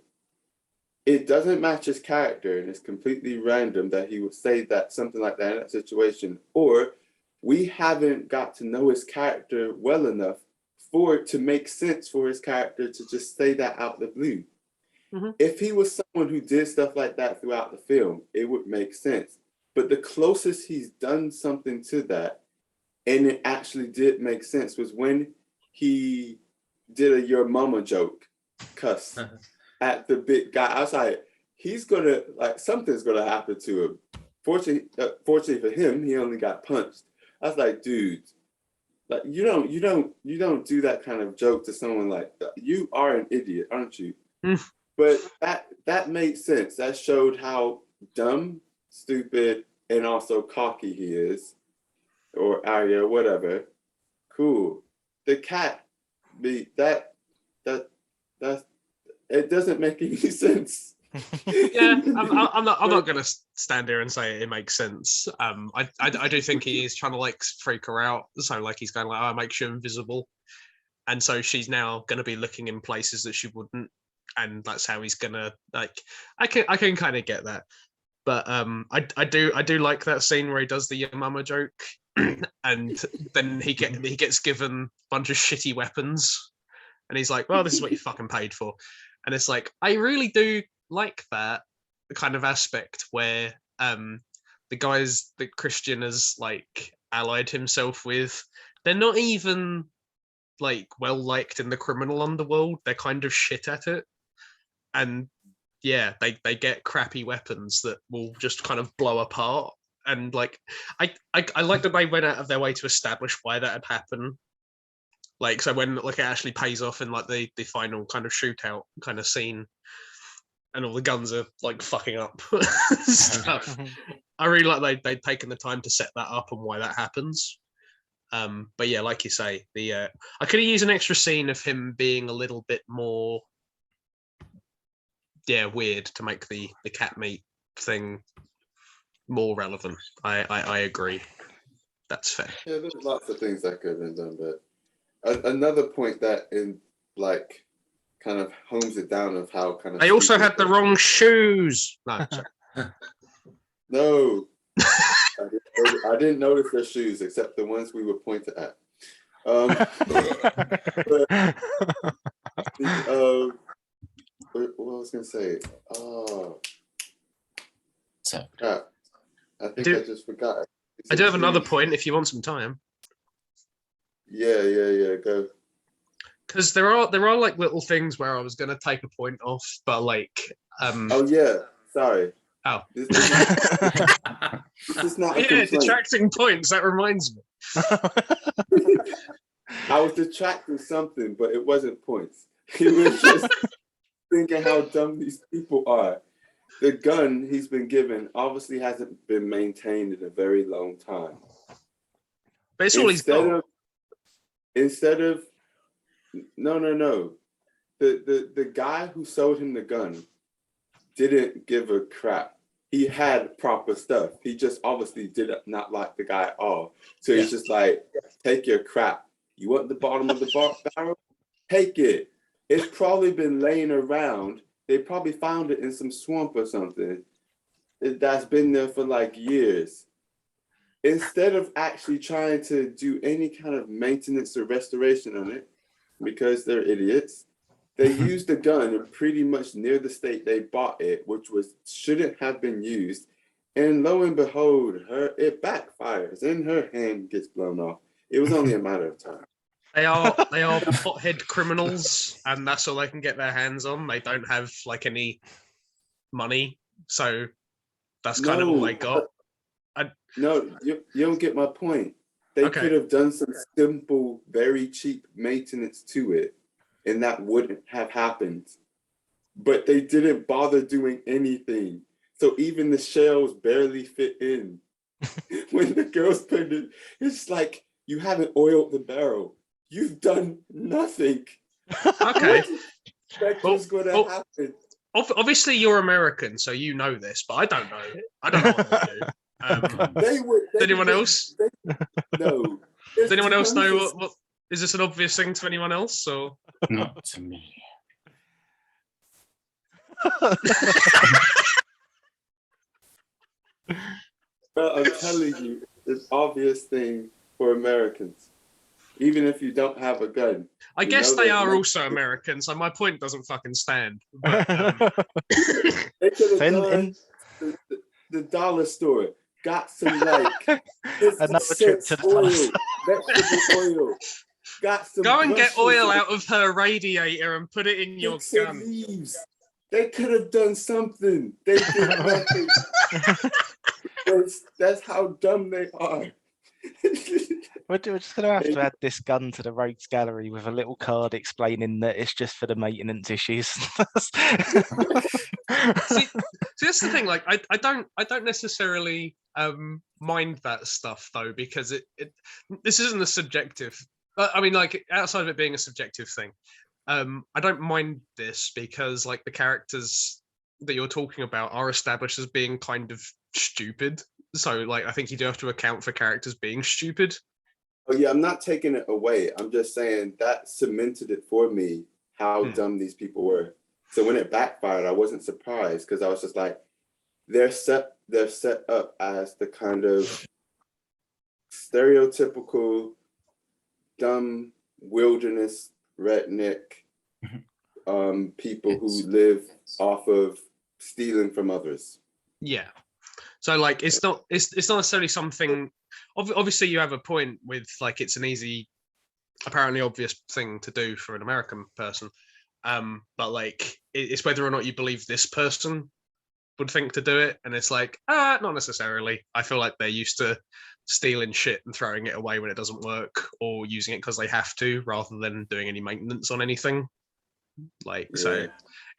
it doesn't match his character and it's completely random that he would say that something like that in that situation, or we haven't got to know his character well enough for it to make sense for his character to just say that out the blue. Mm-hmm. If he was someone who did stuff like that throughout the film, it would make sense. But the closest he's done something to that, and it actually did make sense, was when he did a "your mama" joke, cuss at the big guy. I was like, he's gonna, like, something's gonna happen to him. Fortunately for him, he only got punched. I was like, dude, like you don't do that kind of joke to someone like that. You are an idiot, aren't you? But that made sense. That showed how dumb, stupid, and also cocky he is. Or Arya, whatever. Cool. The cat, that it doesn't make any sense. Yeah, I'm not gonna stand here and say it makes sense. I do think he is trying to like freak her out. So like he's going like, oh, make you invisible, and so she's now gonna be looking in places that she wouldn't, and that's how he's gonna like. I can kind of get that, but I do like that scene where he does the "your mama" joke. And then he gets given a bunch of shitty weapons, and he's like, well, this is what you fucking paid for. And it's like, I really do like that kind of aspect where the guys that Christian has like allied himself with, they're not even like well liked in the criminal underworld. They're kind of shit at it, and yeah, they get crappy weapons that will just kind of blow apart. And like I like that they went out of their way to establish why that had happened. Like, so when like it actually pays off in like the final kind of shootout kind of scene, and all the guns are like fucking up stuff. I really like they'd taken the time to set that up and why that happens. But yeah, like you say, I could have used an extra scene of him being a little bit more weird to make the cat meat thing more relevant. I agree. That's fair. Yeah, there's lots of things that could have been done, but another point that in like kind of homes it down of how kind of they also had the wrong shoes. No, sorry. No, I didn't notice their shoes except the ones we were pointed at. But, what was I gonna say? Oh, So crap. I think I just forgot. I do have another point if you want some time. Yeah, go. Because there are like little things where I was gonna take a point off, but like Oh yeah, sorry. Oh. This is not a yeah, complaint. detracting points, that reminds me. I was detracting something, but it wasn't points. It was just thinking how dumb these people are. The gun he's been given obviously hasn't been maintained in a very long time. But it's all he's got. Instead of No. The guy who sold him the gun didn't give a crap. He had proper stuff. He just obviously did not like the guy at all. So he's just like, take your crap. You want the bottom of the barrel? Take it. It's probably been laying around. They probably found it in some swamp or something that's been there for like years. Instead of actually trying to do any kind of maintenance or restoration on it, because they're idiots, they used the gun pretty much near the state they bought it, which shouldn't have been used. And lo and behold, it backfires and her hand gets blown off. It was only a matter of time. They are pothead criminals, and that's all they can get their hands on. They don't have like any money, so that's kind of all they got. No, you don't get my point. They could have done some simple, very cheap maintenance to it, and that wouldn't have happened. But they didn't bother doing anything. So even the shells barely fit in. When the girls put it, it's like, you haven't oiled the barrel. You've done nothing. Okay. What's going to happen? Obviously, you're American, so you know this, but I don't know. I don't know what they do. Does anyone else? No. Does anyone else know what? Is this an obvious thing to anyone else, or Not to me. But I'm telling you, it's obvious thing for Americans. Even if you don't have a gun. I guess they are also American, so my point doesn't fucking stand. But, they could have done the dollar store, got some like another trip to the oil, vegetable oil. Got some. Go and get oil out of her radiator and put it in your gun. Leaves. They could have done something. They did nothing. That's how dumb they are. We're just going to have to add this gun to the rogues gallery with a little card explaining that it's just for the maintenance issues. See, that's the thing. Like, I don't necessarily mind that stuff though, because this isn't a subjective. I mean, like, outside of it being a subjective thing, I don't mind this because like the characters that you're talking about are established as being kind of stupid. So like, I think you do have to account for characters being stupid. Oh yeah, I'm not taking it away. I'm just saying that cemented it for me how dumb these people were. So when it backfired, I wasn't surprised because I was just like, they're set up as the kind of stereotypical dumb wilderness redneck people who live off of stealing from others. Yeah. So like, it's not necessarily something. Obviously, you have a point with like it's an easy, apparently obvious thing to do for an American person, but like it's whether or not you believe this person would think to do it, and it's like not necessarily. I feel like they're used to stealing shit and throwing it away when it doesn't work, or using it because they have to, rather than doing any maintenance on anything. Like so, it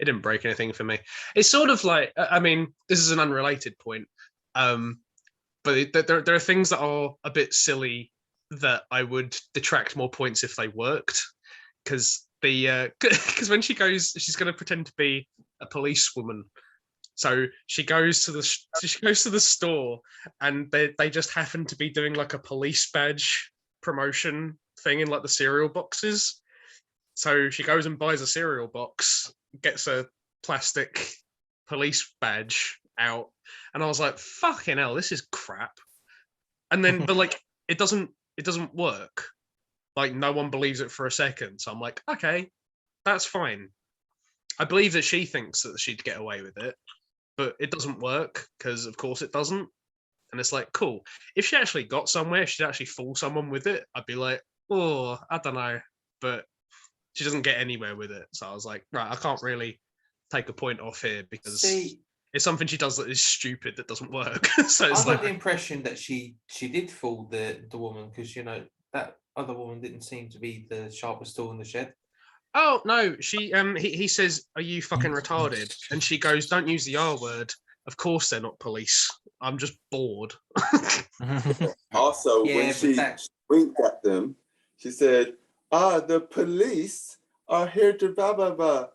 didn't break anything for me. It's sort of like, I mean, this is an unrelated point. But there are things that are a bit silly that I would detract more points if they worked, because when she's going to pretend to be a policewoman, so she goes to the store, and they just happen to be doing like a police badge promotion thing in like the cereal boxes. So she goes and buys a cereal box, gets a plastic police badge out, and I was like, fucking hell, this is crap. And then but like it doesn't work. Like no one believes it for a second. So I'm like, okay, that's fine. I believe that she thinks that she'd get away with it, but it doesn't work because of course it doesn't. And it's like, cool. If she actually got somewhere, she'd actually fool someone with it, I'd be like, oh, I don't know. But she doesn't get anywhere with it. So I was like, right, I can't really take a point off here because it's something she does that is stupid that doesn't work. So it's I got the impression that she did fool the woman, because you know that other woman didn't seem to be the sharpest tool in the shed. Oh no, he says, "Are you fucking retarded?" And she goes, "Don't use the R word." Of course they're not police. I'm just bored. Also, when she winked at them, she said, the police are here to blah blah blah.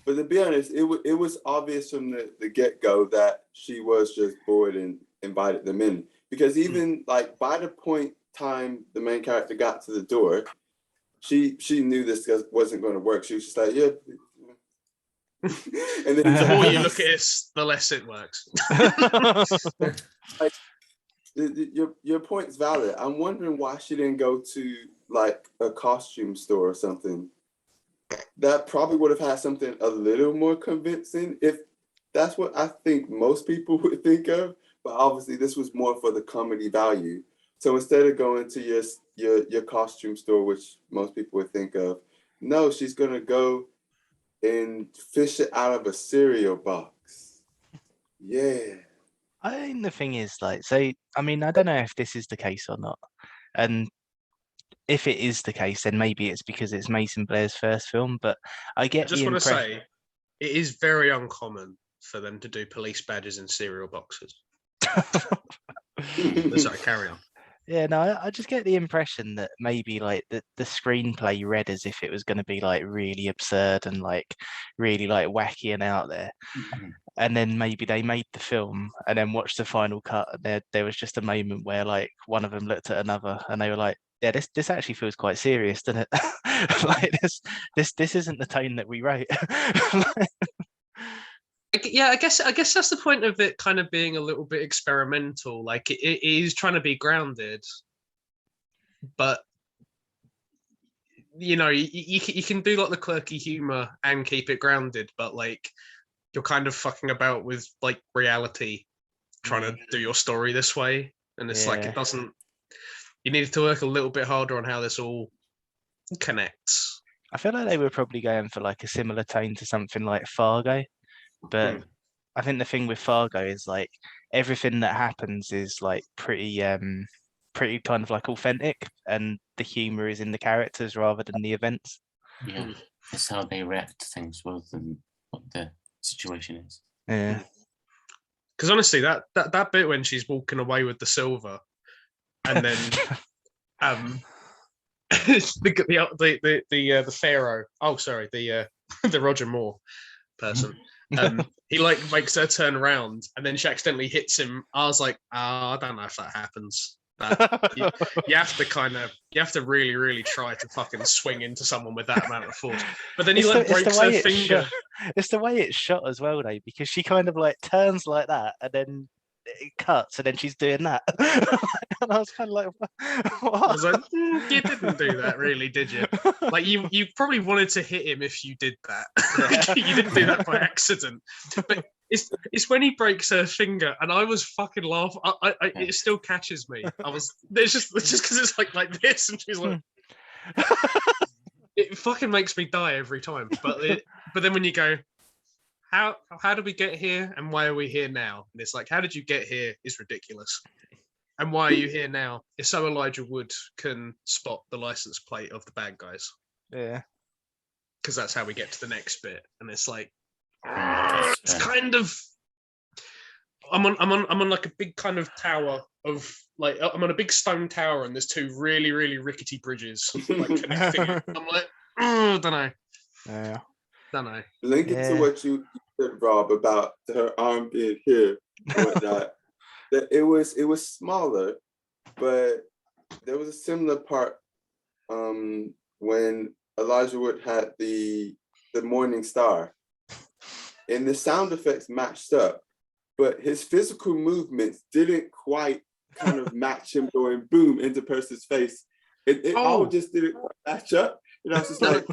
But to be honest, it was obvious from the get-go that she was just bored and invited them in. Because even like by the point time the main character got to the door, she knew this wasn't going to work. She was just like, yeah. And then The more you look at it, the less it works. Like, your point's valid. I'm wondering why she didn't go to like a costume store or something. That probably would have had something a little more convincing, if that's what I think most people would think of. But obviously, this was more for the comedy value. So instead of going to your costume store, which most people would think of, no, she's gonna go and fish it out of a cereal box. Yeah. I think the thing is, like, so I mean, I don't know if this is the case or not, and if it is the case, then maybe it's because it's Mason Blair's first film. But I I get just the want to impression. say, it is very uncommon for them to do police badges in cereal boxes. Sorry, carry on. Yeah, no, I just get the impression that maybe like the screenplay read as if it was going to be like really absurd and like really like wacky and out there. And then maybe they made the film and then watched the final cut. And there was just a moment where like one of them looked at another and they were like, "Yeah, this actually feels quite serious, doesn't it? Like this isn't the tone that we wrote." Yeah, I guess that's the point of it kind of being a little bit experimental. Like it is trying to be grounded, but you know, you can do like the quirky humor and keep it grounded, but like you're kind of fucking about with like reality, trying to do your story this way, and it's like Yeah. it doesn't. You need to work a little bit harder on how this all connects. I feel like they were probably going for like a similar tone to something like Fargo, but I think the thing with Fargo is like everything that happens is like pretty kind of like authentic, and the humor is in the characters rather than the events. Yeah, it's how they react to things rather than what the situation is. Yeah. Because honestly, that bit when she's walking away with the silver, and then the pharaoh. Oh, sorry, the Roger Moore person. He like makes her turn around, and then she accidentally hits him. I was like, I don't know if that happens. You have to really, really try to fucking swing into someone with that amount of force. But then he like breaks her finger. It's the way it's shot as well, though, because she kind of like turns like that, and then it cuts, and then she's doing that. And I was kind of like, what? I was like, you didn't do that, really, did you? Like you probably wanted to hit him if you did that. You didn't do that by accident. But it's when he breaks her finger, and I was fucking laughing. It still catches me. It's just because it's like this, and she's like, it fucking makes me die every time. But then when you go, how did we get here, and why are we here now? And it's like, how did you get here is ridiculous. And why are you here now? It's so Elijah Wood can spot the license plate of the bad guys. Yeah. Because that's how we get to the next bit. And it's like, it's kind of, I'm on like a big kind of tower of like, I'm on a big stone tower, and there's two really, really rickety bridges like connecting it. I'm like, don't know. Yeah. Don't know. Linking to what you said, Rob, about her arm being here and whatnot. That it was smaller, but there was a similar part when Elijah Wood had the Morning Star, and the sound effects matched up, but his physical movements didn't quite kind of match him going boom into person's face. It all just didn't quite match up. And I was just like,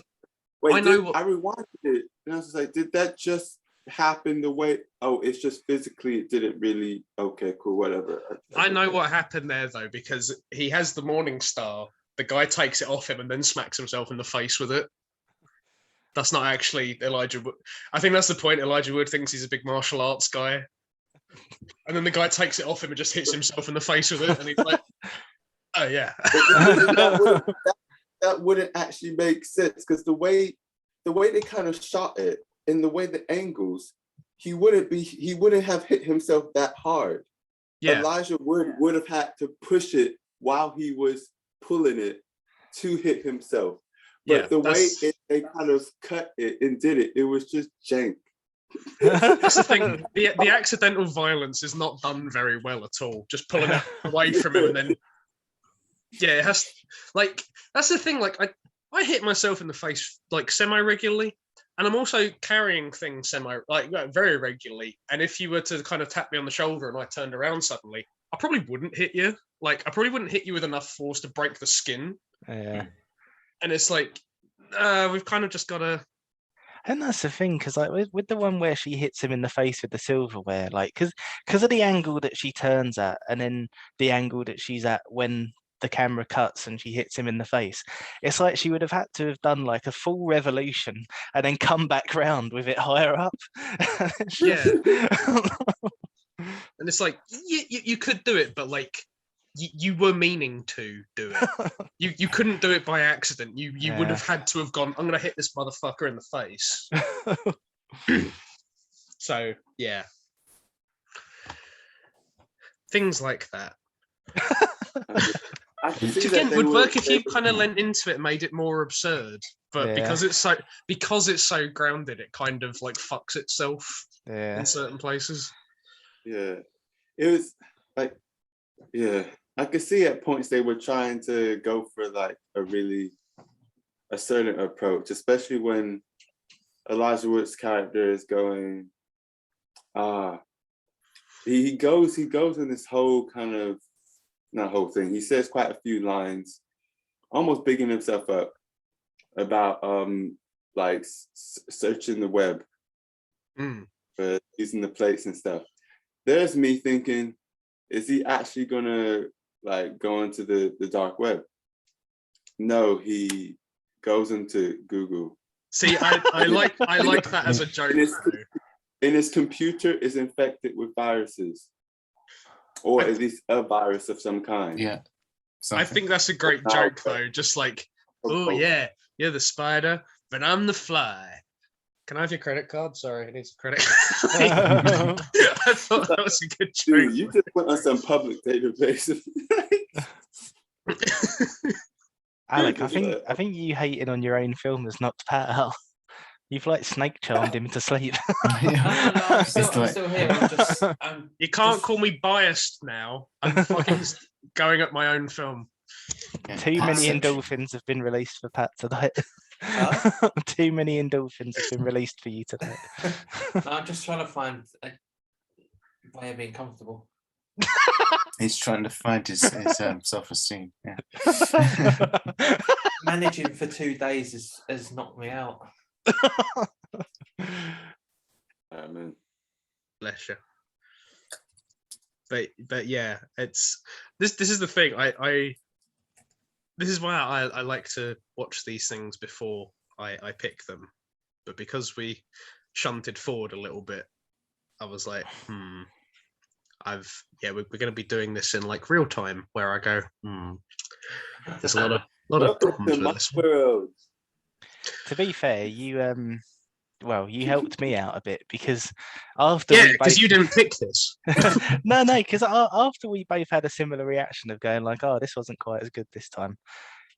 wait, I rewinded it, and I was just like, did that just happen the way? Oh, it's just physically it didn't really. Okay, cool, whatever. I know what happened there though, because he has the Morning Star. The guy takes it off him and then smacks himself in the face with it. That's not actually Elijah Wood. I think that's the point. Elijah Wood thinks he's a big martial arts guy, and then the guy takes it off him and just hits himself in the face with it, and he's like, "Oh yeah." That wouldn't actually make sense, because the way they kind of shot it, and the way the angles, he wouldn't have hit himself that hard. Yeah. Elijah would have had to push it while he was pulling it to hit himself. But the way that's they kind of cut it and did it, it was just jank. that's the thing. The accidental violence is not done very well at all. Just pulling it away from him and then it has like that's the thing. Like I hit myself in the face like semi regularly, and I'm also carrying things very regularly. And if you were to kind of tap me on the shoulder and I turned around suddenly, I probably wouldn't hit you. Like I probably wouldn't hit you with enough force to break the skin. Yeah. And it's like we've kind of just got to. And that's the thing, because like with the one where she hits him in the face with the silverware, like because of the angle that she turns at, and then the angle that she's at when the camera cuts and she hits him in the face, it's like she would have had to have done like a full revolution and then come back round with it higher up. Yeah. And it's like you could do it, but like you were meaning to do it. You couldn't do it by accident. You would have had to have gone, I'm gonna hit this motherfucker in the face. So yeah. Things like that. Which again would work if you kind of lent into it and made it more absurd. But because it's so grounded, it kind of like fucks itself in certain places. Yeah. It was like I could see at points they were trying to go for like a certain approach, especially when Elijah Wood's character is going, he goes in this whole kind of, not whole thing, he says quite a few lines, almost bigging himself up about like searching the web for using the plates and stuff. There's me thinking, is he actually gonna like go into the dark web? No, he goes into Google. See, I like that as a joke. And his computer is infected with viruses, or at least a virus of some kind. Yeah. I think that's a great joke though. Just like, oh yeah, you're the spider, but I'm the fly. Can I have your credit card? Sorry, I need some credit. I thought that was a good joke. Dude, you just went on some public database. Alec, I think you hating on your own film has knocked Pat out. You've like snake charmed him to sleep. No, I'm still here. You can't call me biased now. I'm fucking going at my own film. Too many endorphins have been released for Pat tonight. Huh? Too many endorphins have been released for you today. No, I'm just trying to find a way of being comfortable. He's trying to find his self-esteem. Yeah. Managing for 2 days has knocked me out. Man. Bless you. But yeah, it's this is the thing. This is why I like to watch these things before I pick them. But because we shunted forward a little bit, I was like, we're going to be doing this in like real time, where I go, there's a lot of problems with this one. To be fair, you helped me out a bit because because you didn't pick this. no, because after we both had a similar reaction of going like, oh, this wasn't quite as good this time,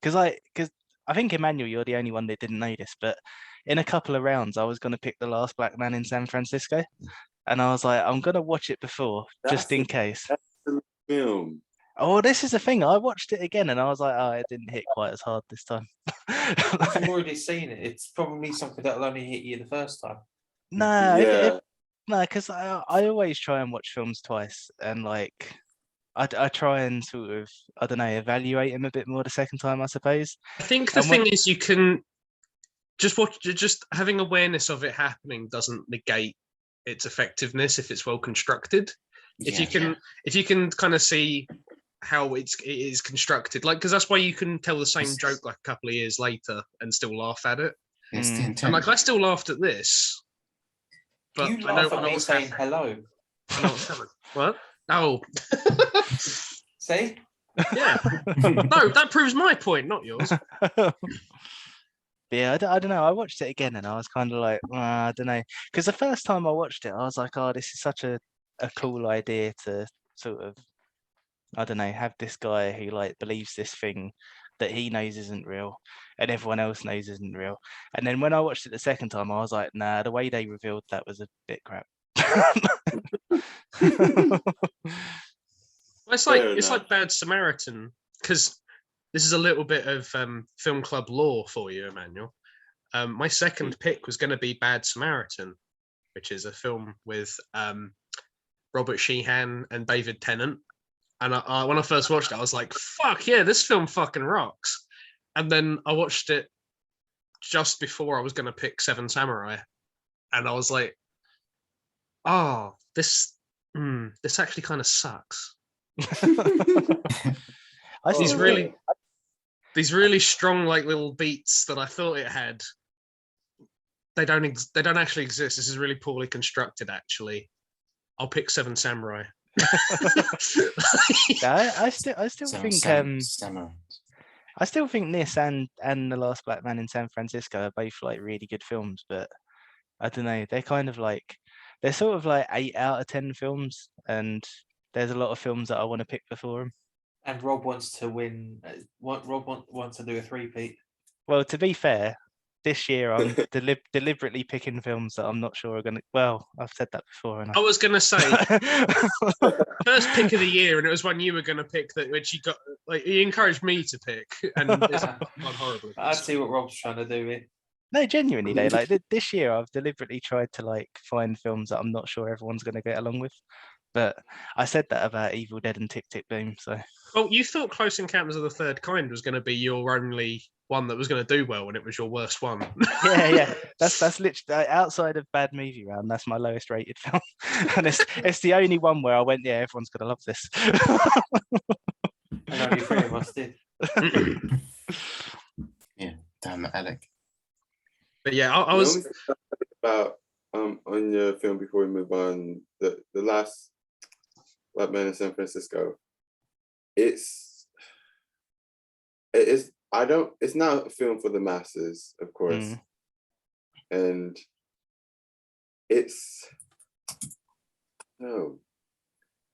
because I think Emmanuel, you're the only one that didn't know this, but in a couple of rounds I was going to pick The Last Black Man in San Francisco, and I was like, I'm going to watch it before just in case. That's the film. Oh, this is the thing. I watched it again and I was like, oh, it didn't hit quite as hard this time. If you've already seen it, it's probably something that'll only hit you the first time. No, because I always try and watch films twice, and like I try and sort of, I don't know, evaluate them a bit more the second time, I suppose. I think the thing is, you can just having awareness of it happening doesn't negate its effectiveness if it's well constructed. If you can kind of see how it is constructed, like, because that's why you can tell the same joke like a couple of years later and still laugh at it. It's the intent. And like, I still laughed at this, but You laugh at me saying hello. What? Oh. See? Yeah. No, that proves my point, not yours. Yeah, I don't know. I watched it again and I was kind of like, I don't know. Because the first time I watched it, I was like, oh, this is such a cool idea to sort of, I don't know, have this guy who like believes this thing that he knows isn't real. and everyone else knows isn't real. And then when I watched it the second time, I was like, nah, the way they revealed that was a bit crap. Well, it's Fair like enough. Bad Samaritan, because this is a little bit of film club lore for you, Emmanuel. My second pick was going to be Bad Samaritan, which is a film with Robert Sheehan and David Tennant. And when I first watched it, I was like, fuck yeah, this film fucking rocks. And then I watched it just before I was going to pick Seven Samurai. And I was like, oh, this actually kind of sucks. I These still really think, these really strong like little beats that I thought it had, they don't actually exist. This is really poorly constructed, actually. I'll pick Seven Samurai. I still think Samurai. I still think this and The Last Black Man in San Francisco are both like really good films, but I don't know, they're kind of like, they're sort of like 8 out of 10 films, and there's a lot of films that I want to pick before them. And Rob wants to win. Rob wants to do a three-peat. Well, to be fair, this year I'm deliberately picking films that I'm not sure are going to. Well, I've said that before. I was going to say first pick of the year, and it was one you were going to pick that which you got. Like, he encouraged me to pick, and it's gone horribly. I see what Rob's trying to do here. No, genuinely though, like this year I've deliberately tried to like find films that I'm not sure everyone's going to get along with. But I said that about Evil Dead and Tick Tick Boom. So. Well, you thought Close Encounters of the Third Kind was going to be your only one that was going to do well, and it was your worst one. Yeah. That's literally outside of Bad Movie Round. That's my lowest rated film, and it's the only one where I went, yeah, everyone's going to love this. And only 3 of us did. Yeah, damn it, Alec. But yeah, I was The only thing about on your film before we move on, the last Black Man in San Francisco. It's not a film for the masses, of course, and it's no.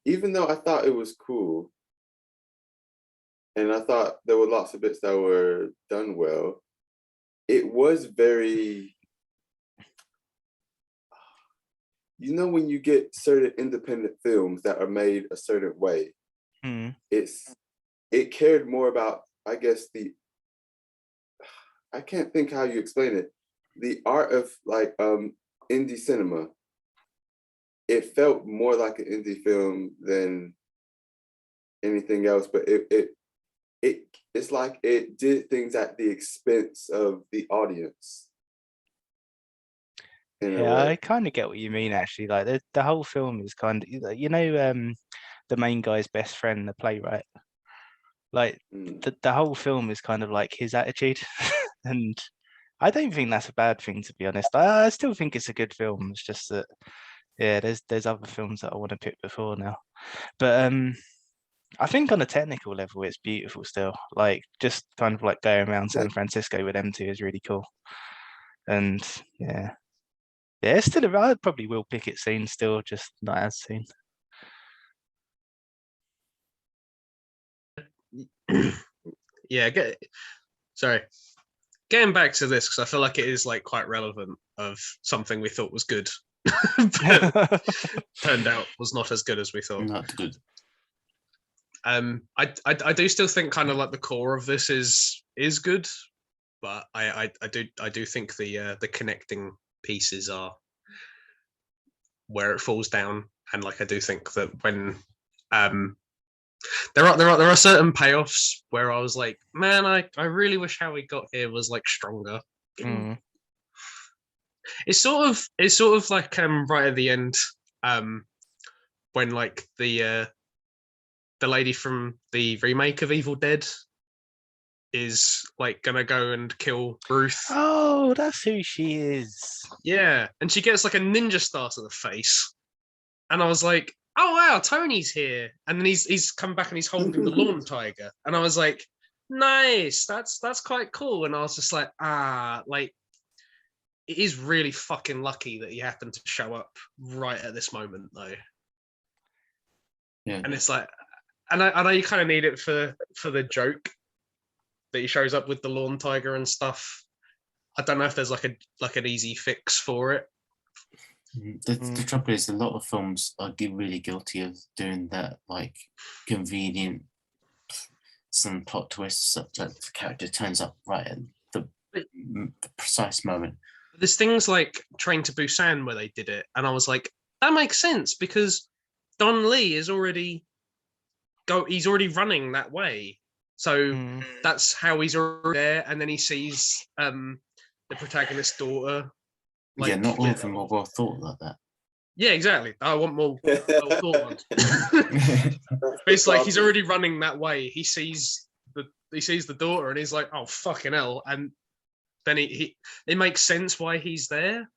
Even though I thought it was cool, and I thought there were lots of bits that were done well, it was very, you know, when you get certain independent films that are made a certain way, it cared more about, I guess, I can't think how you explain it, the art of like indie cinema. It felt more like an indie film than anything else, but it's like it did things at the expense of the audience. Yeah, I kind of get what you mean, actually. Like the whole film is kind of, you know, the main guy's best friend, the playwright. Like the whole film is kind of like his attitude, and I don't think that's a bad thing, to be honest. I still think it's a good film. It's just that, yeah, there's other films that I want to pick before now, but I think on a technical level, it's beautiful still. Like just kind of like going around San Francisco with them two is really cool, and yeah, it's still. I probably will pick it soon. Still, just not as soon. Yeah, getting back to this, because I feel like it is like quite relevant of something we thought was good, but turned out was not as good as we thought. Not good. I do still think kind of like the core of this is good, but I do think the connecting pieces are where it falls down, and like I do think that when there are certain payoffs where I was like, man, I really wish how we got here was like stronger. It's sort of like right at the end, when like the lady from the remake of Evil Dead is like gonna go and kill Ruth. Oh, that's who she is. Yeah, and she gets like a ninja star to the face, and I was like, oh wow, Tony's here, and then he's come back and he's holding the lawn tiger, and I was like, nice, that's quite cool, and I was just like, like it is really fucking lucky that he happened to show up right at this moment though. Yeah, and it's like, and I know you kind of need it for the joke, that he shows up with the lawn tiger and stuff. I don't know if there's like an easy fix for it. The trouble is, a lot of films are really guilty of doing that, like convenient, some plot twists, such that the character turns up right at the precise moment. There's things like Train to Busan where they did it, and I was like, that makes sense because Don Lee is he's already running that way, so that's how he's already there. And then he sees the protagonist's daughter. Yeah, not all of them are well thought like that. Yeah, exactly. I want more well thought ones. But it's like he's already running that way. He sees the daughter, and he's like, "Oh fucking hell!" And then it makes sense why he's there,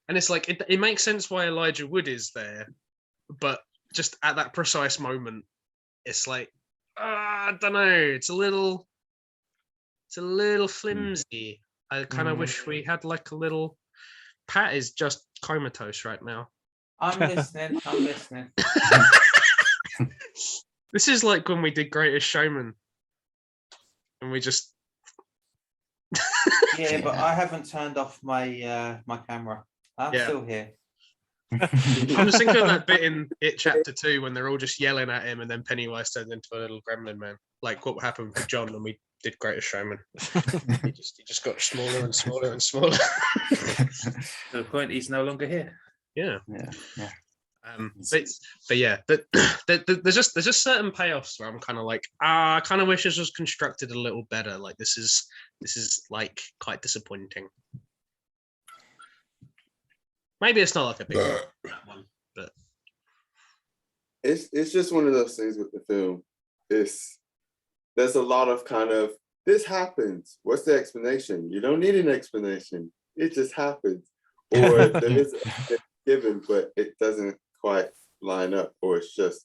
and it's like it makes sense why Elijah Wood is there, but just at that precise moment, it's like I don't know. It's a little flimsy. I kind of wish we had like a little. Pat is just comatose right now. I'm listening. I'm listening. This is like when we did Greatest Showman, and we just. Yeah, but I haven't turned off my my camera. I'm still here. I'm just thinking of that bit in It Chapter 2 when they're all just yelling at him, and then Pennywise turns into a little gremlin man. Like what happened with John when we did Greatest Showman. he just got smaller and smaller and smaller. To the point he's no longer here. Yeah. Yeah. But yeah, there's just certain payoffs where I'm kind of like, I kind of wish this was constructed a little better. Like this is like quite disappointing. Maybe it's not like a big one, but it's just one of those things with the film. There's a lot of kind of this happens. What's the explanation? You don't need an explanation. It just happens, or there is a given, but it doesn't quite line up, or it's just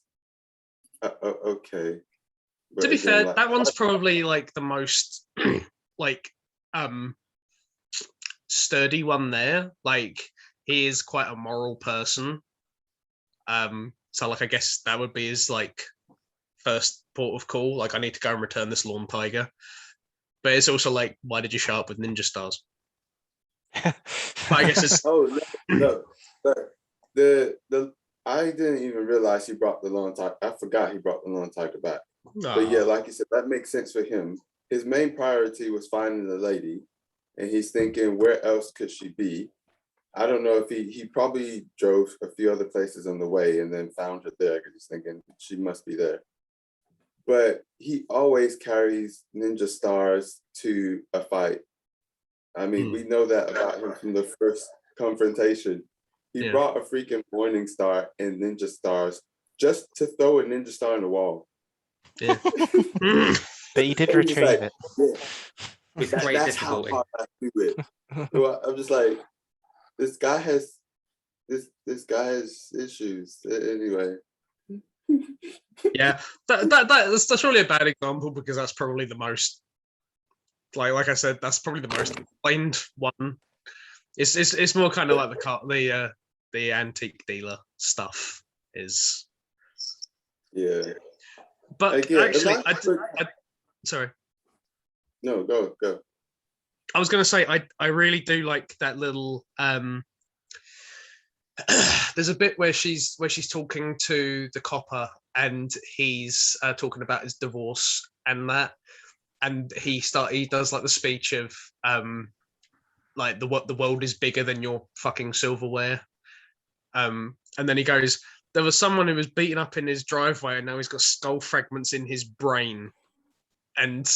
okay. But to be again, fair, like, that one's probably like the most like sturdy one there. Like he is quite a moral person. So like I guess that would be his like first port of call. Like I need to go and return this lawn tiger. But it's also like, why did you show up with ninja stars? But I guess it's no. The I didn't even realize he brought the lawn tiger. I forgot he brought the lawn tiger back. But yeah, like you said, that makes sense for him. His main priority was finding the lady, and he's thinking, where else could she be? I don't know if he probably drove a few other places on the way and then found her there because he's thinking she must be there. But he always carries ninja stars to a fight. I mean, we know that about him from the first confrontation. He brought a freaking Morning Star and ninja stars just to throw a ninja star in the wall. Yeah. But he did retrieve it. With great That's how difficulty. hard I do it. So I'm just like, this guy has issues. Anyway. Yeah, that's really a bad example because that's probably the most like I said, that's probably the most explained one. It's more kind of like the antique dealer stuff is. Yeah. But Again, actually, sorry. No, go. I was going to say I really do like that little. There's a bit where she's talking to the copper and he's talking about his divorce and that, and he does like the speech of like the world is bigger than your fucking silverware, and then he goes, there was someone who was beaten up in his driveway and now he's got skull fragments in his brain, and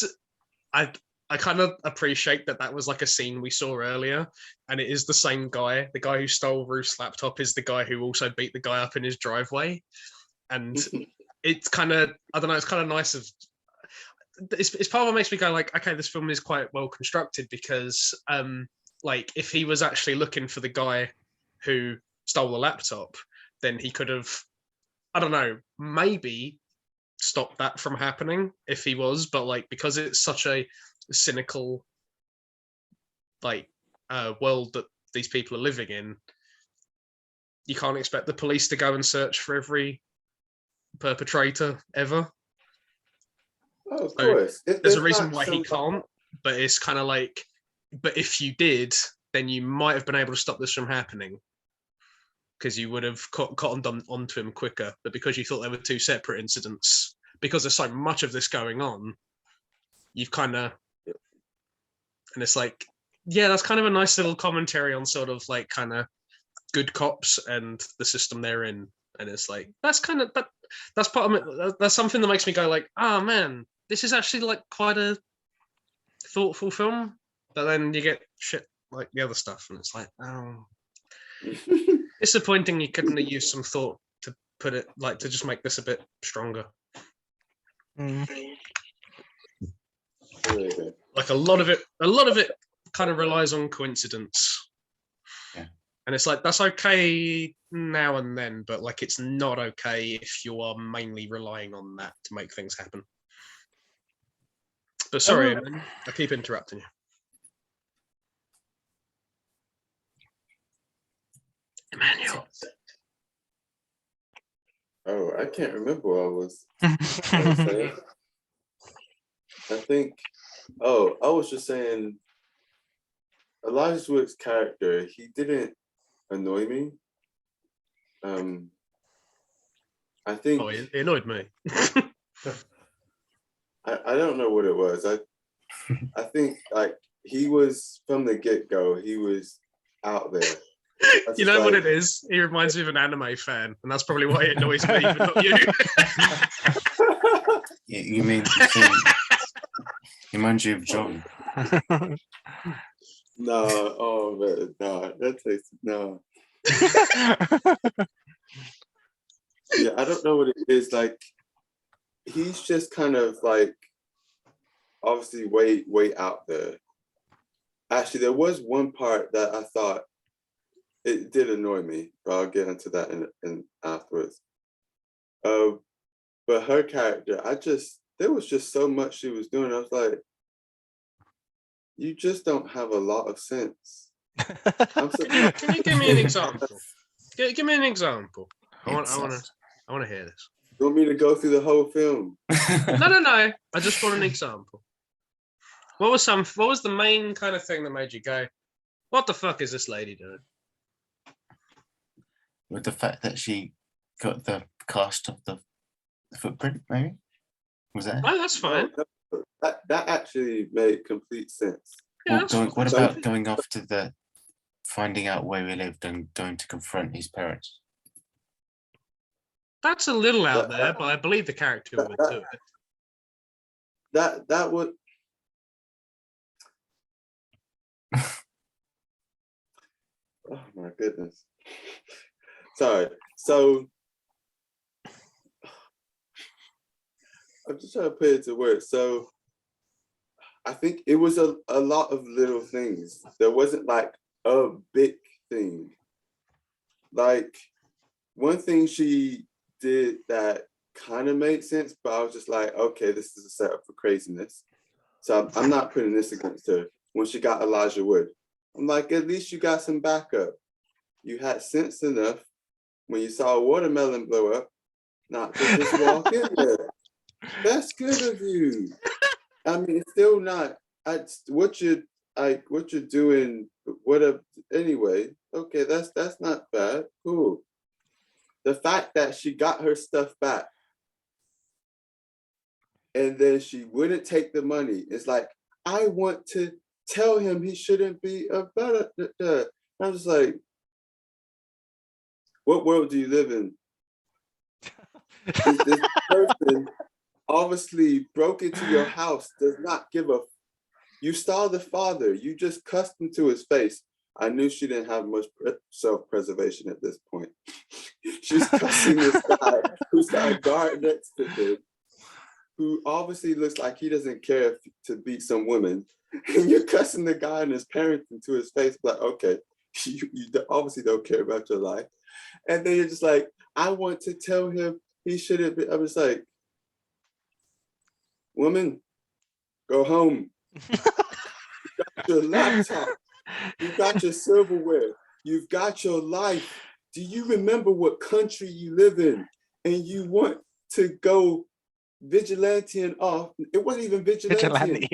I kind of appreciate that was like a scene we saw earlier, and it is the same guy. The guy who stole Ruth's laptop is the guy who also beat the guy up in his driveway, and it's kind of, I don't know, it's kind of nice of. It's part of what makes me go like, okay, this film is quite well constructed because, like, if he was actually looking for the guy who stole the laptop, then he could have, I don't know, maybe stopped that from happening if he was, but like because it's such a cynical like world that these people are living in, you can't expect the police to go and search for every perpetrator ever. Oh, of So course. there's a reason why he can't, but it's kind of like, but if you did, then you might have been able to stop this from happening because you would have cottoned onto him quicker. But because you thought they were two separate incidents, because there's so much of this going on, you've kind of, and it's like, yeah, that's kind of a nice little commentary on sort of like kind of good cops and the system they're in. And it's like, that's kind of, that's part of it. That's something that makes me go like, oh man, this is actually like quite a thoughtful film. But then you get shit like the other stuff, and it's like, oh, disappointing. You couldn't have used some thought to put it like to just make this a bit stronger. Like a lot of it kind of relies on coincidence. Yeah. And it's like, that's okay now and then, but like it's not okay if you are mainly relying on that to make things happen. But sorry, I keep interrupting you. Emmanuel. Oh, I can't remember what I was saying. I think, I was just saying, Elijah Wood's character, he didn't annoy me. I think it annoyed me. I don't know what it was. I think like he was from the get-go, he was out there. You know what it is? He reminds me of an anime fan, and that's probably why it annoys me, but not you. You mean he reminds you of John? No, oh man, no, that takes no. Yeah, I don't know what it is. Like, he's just kind of like obviously way out there. Actually, there was one part that I thought it did annoy me, but I'll get into that in afterwards. But her character, there was just so much she was doing. I was like, you just don't have a lot of sense. Can you give me an example? Give me an example. I want to hear this. You want me to go through the whole film? No. I just want an example. What was the main kind of thing that made you go, what the fuck is this lady doing? With the fact that she got the cast of the footprint, maybe? Was that? Oh, that's fine. That actually made complete sense. Yeah, what about going off to finding out where he lived and going to confront his parents? That's a little out there, but I believe the character would do it. That would. Oh my goodness. Sorry. So I'm just trying to put it to words. So I think it was a lot of little things. There wasn't like a big thing. Like one thing she did that kind of made sense, but I was just like, okay, this is a setup for craziness. So I'm not putting this against her. When she got Elijah Wood, I'm like, at least you got some backup. You had sense enough when you saw a watermelon blow up, not to just walk in there. That's good of you. I mean, it's still not what you're doing. Anyway, okay, that's not bad. Cool. The fact that she got her stuff back and then she wouldn't take the money. It's like, I want to tell him he shouldn't be a better. I'm just like, what world do you live in? This person obviously broke into your house, does not give a. You saw the father, you just cussed him to his face. I knew she didn't have much self-preservation at this point. She's cussing this guy who's got a guard next to him, who obviously looks like he doesn't care to beat some women. And you're cussing the guy and his parents into his face, like, okay, you obviously don't care about your life. And then you're just like, I want to tell him he shouldn't be. I was like, woman, go home. You got your laptop. You got your silverware. You've got your life. Do you remember what country you live in? And you want to go vigilante and off. It wasn't even vigilante. Vigilante.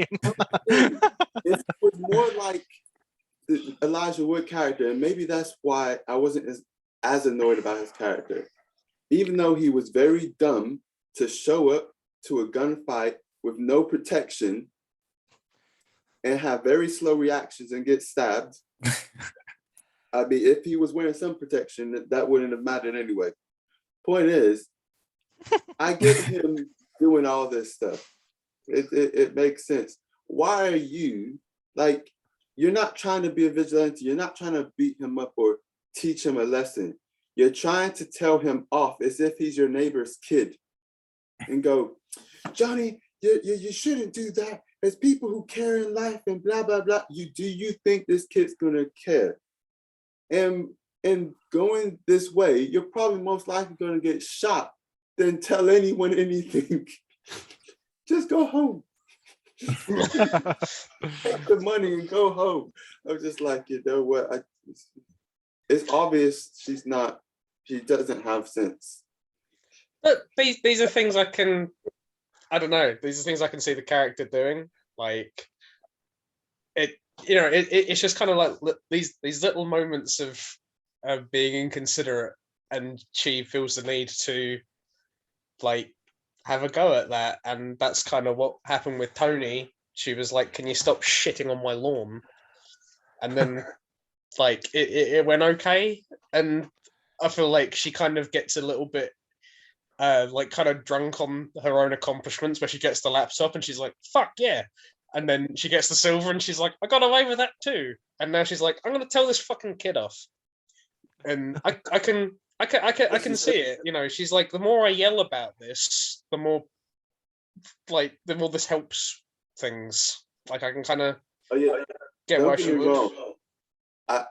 It was more like the Elijah Wood character, and maybe that's why I wasn't as annoyed about his character. Even though he was very dumb to show up to a gunfight with no protection and have very slow reactions and get stabbed. I mean, if he was wearing some protection, that wouldn't have mattered anyway. Point is, I get him doing all this stuff. It makes sense. Why are you, like, you're not trying to be a vigilante. You're not trying to beat him up or teach him a lesson. You're trying to tell him off as if he's your neighbor's kid and go, Johnny, you shouldn't do that. There's people who care in life and blah, blah, blah. Do you think this kid's gonna care? And going this way, you're probably most likely gonna get shot than tell anyone anything. Just go home. Take the money and go home. I'm just like, you know what? It's obvious she doesn't have sense. But these are things I don't know. These are things I can see the character doing. Like it's just kind of like these little moments of being inconsiderate, and she feels the need to like have a go at that, and that's kind of what happened with Tony. She was like, "Can you stop shitting on my lawn?" And then like it went okay, and I feel like she kind of gets a little bit like kind of drunk on her own accomplishments, where she gets the laptop and she's like, "Fuck yeah!" And then she gets the silver and she's like, "I got away with that too." And now she's like, "I'm gonna tell this fucking kid off." And I can see it. You know, she's like, the more I yell about this, the more this helps things. Like I can kind of get why she would. I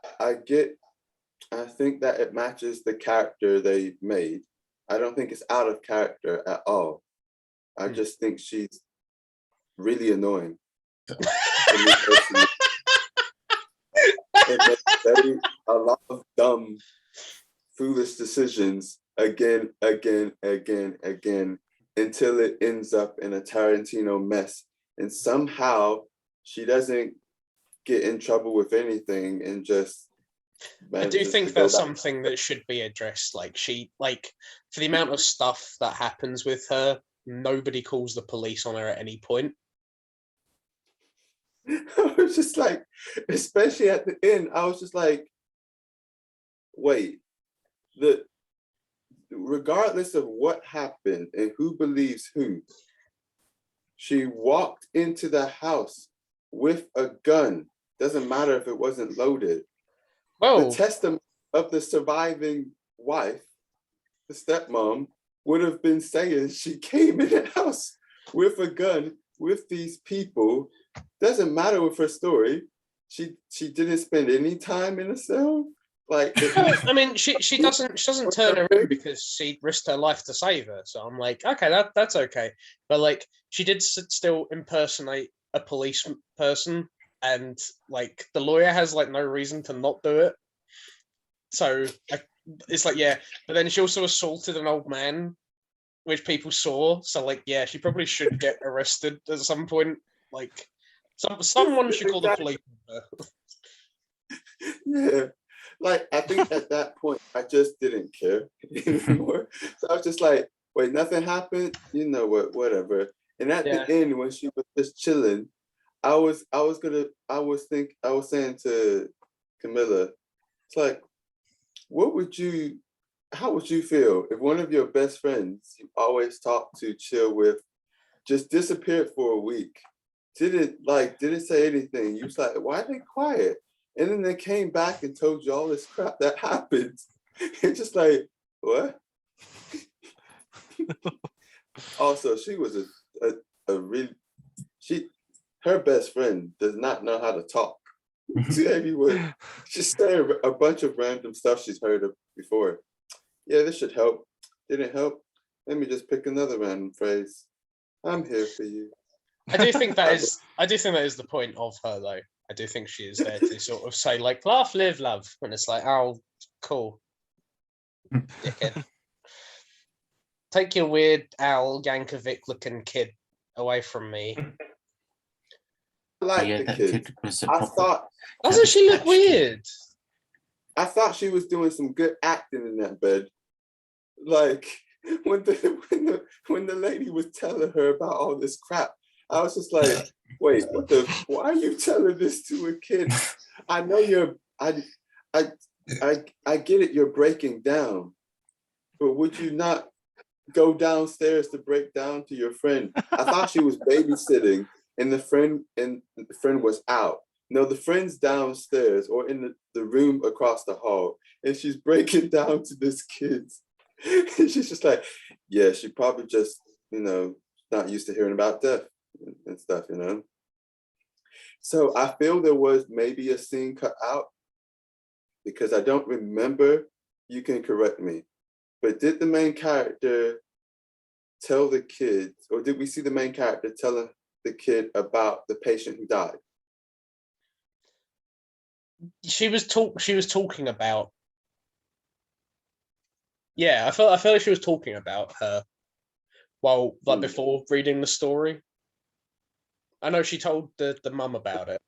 think that it matches the character they made. I don't think it's out of character at all. I just think she's really annoying. It makes a lot of dumb, foolish decisions again, until it ends up in a Tarantino mess. And somehow she doesn't get in trouble with anything and just... I do think that's something that should be addressed. Like for the amount of stuff that happens with her, nobody calls the police on her at any point. I was just like, especially at the end, I was just like, wait, regardless of what happened and who believes who, she walked into the house with a gun. Doesn't matter if it wasn't loaded. Well, the testimony of the surviving wife, the stepmom, would have been saying she came in the house with a gun with these people. Doesn't matter with her story. She didn't spend any time in a cell. Like, I mean, she doesn't turn her in because she risked her life to save her. So I'm like, okay, that's okay. But like, she did still impersonate a police person, and like the lawyer has like no reason to not do it. So it's like, yeah. But then she also assaulted an old man, which people saw. So like, yeah, she probably should get arrested at some point. Like, someone should call the police. Yeah. Like, I think at that point, I just didn't care anymore. So I was just like, wait, nothing happened? You know what, whatever. And at the end, when she was just chilling, I was saying to Camilla, it's like, how would you feel if one of your best friends you always talk to, chill with, just disappeared for a week? Didn't say anything. You was like, why are they quiet? And then they came back and told you all this crap that happened. It's just like, what? Also, she was her best friend does not know how to talk to anyone. She's saying a bunch of random stuff she's heard of before. Yeah, this should help. Didn't help. Let me just pick another random phrase. I'm here for you. I do think that is the point of her, though. I do think she is there to sort of say, like, laugh, live, love. And it's like, oh, cool. Dickhead. take your weird Al Yankovic looking kid away from me. I like Yeah, the that kid. kid was a I proper thought Doesn't she look Cabbage Patch Kid. weird? she was doing some good acting in that bed. Like when the lady was telling her about all this crap, I was just like, wait, why are you telling this to a kid? I know I get it, you're breaking down, but would you not go downstairs to break down to your friend? I thought she was babysitting and the friend was out. No, the friend's downstairs or in the room across the hall, and she's breaking down to this kid. She's just like, yeah, she probably just, not used to hearing about death and stuff, So I feel there was maybe a scene cut out because I don't remember. You can correct me, but did the main character tell the kids, or did we see the main character telling the kid about the patient who died? She was talking about. Yeah, I felt like she was talking about her while before reading the story. I know she told the mum about it.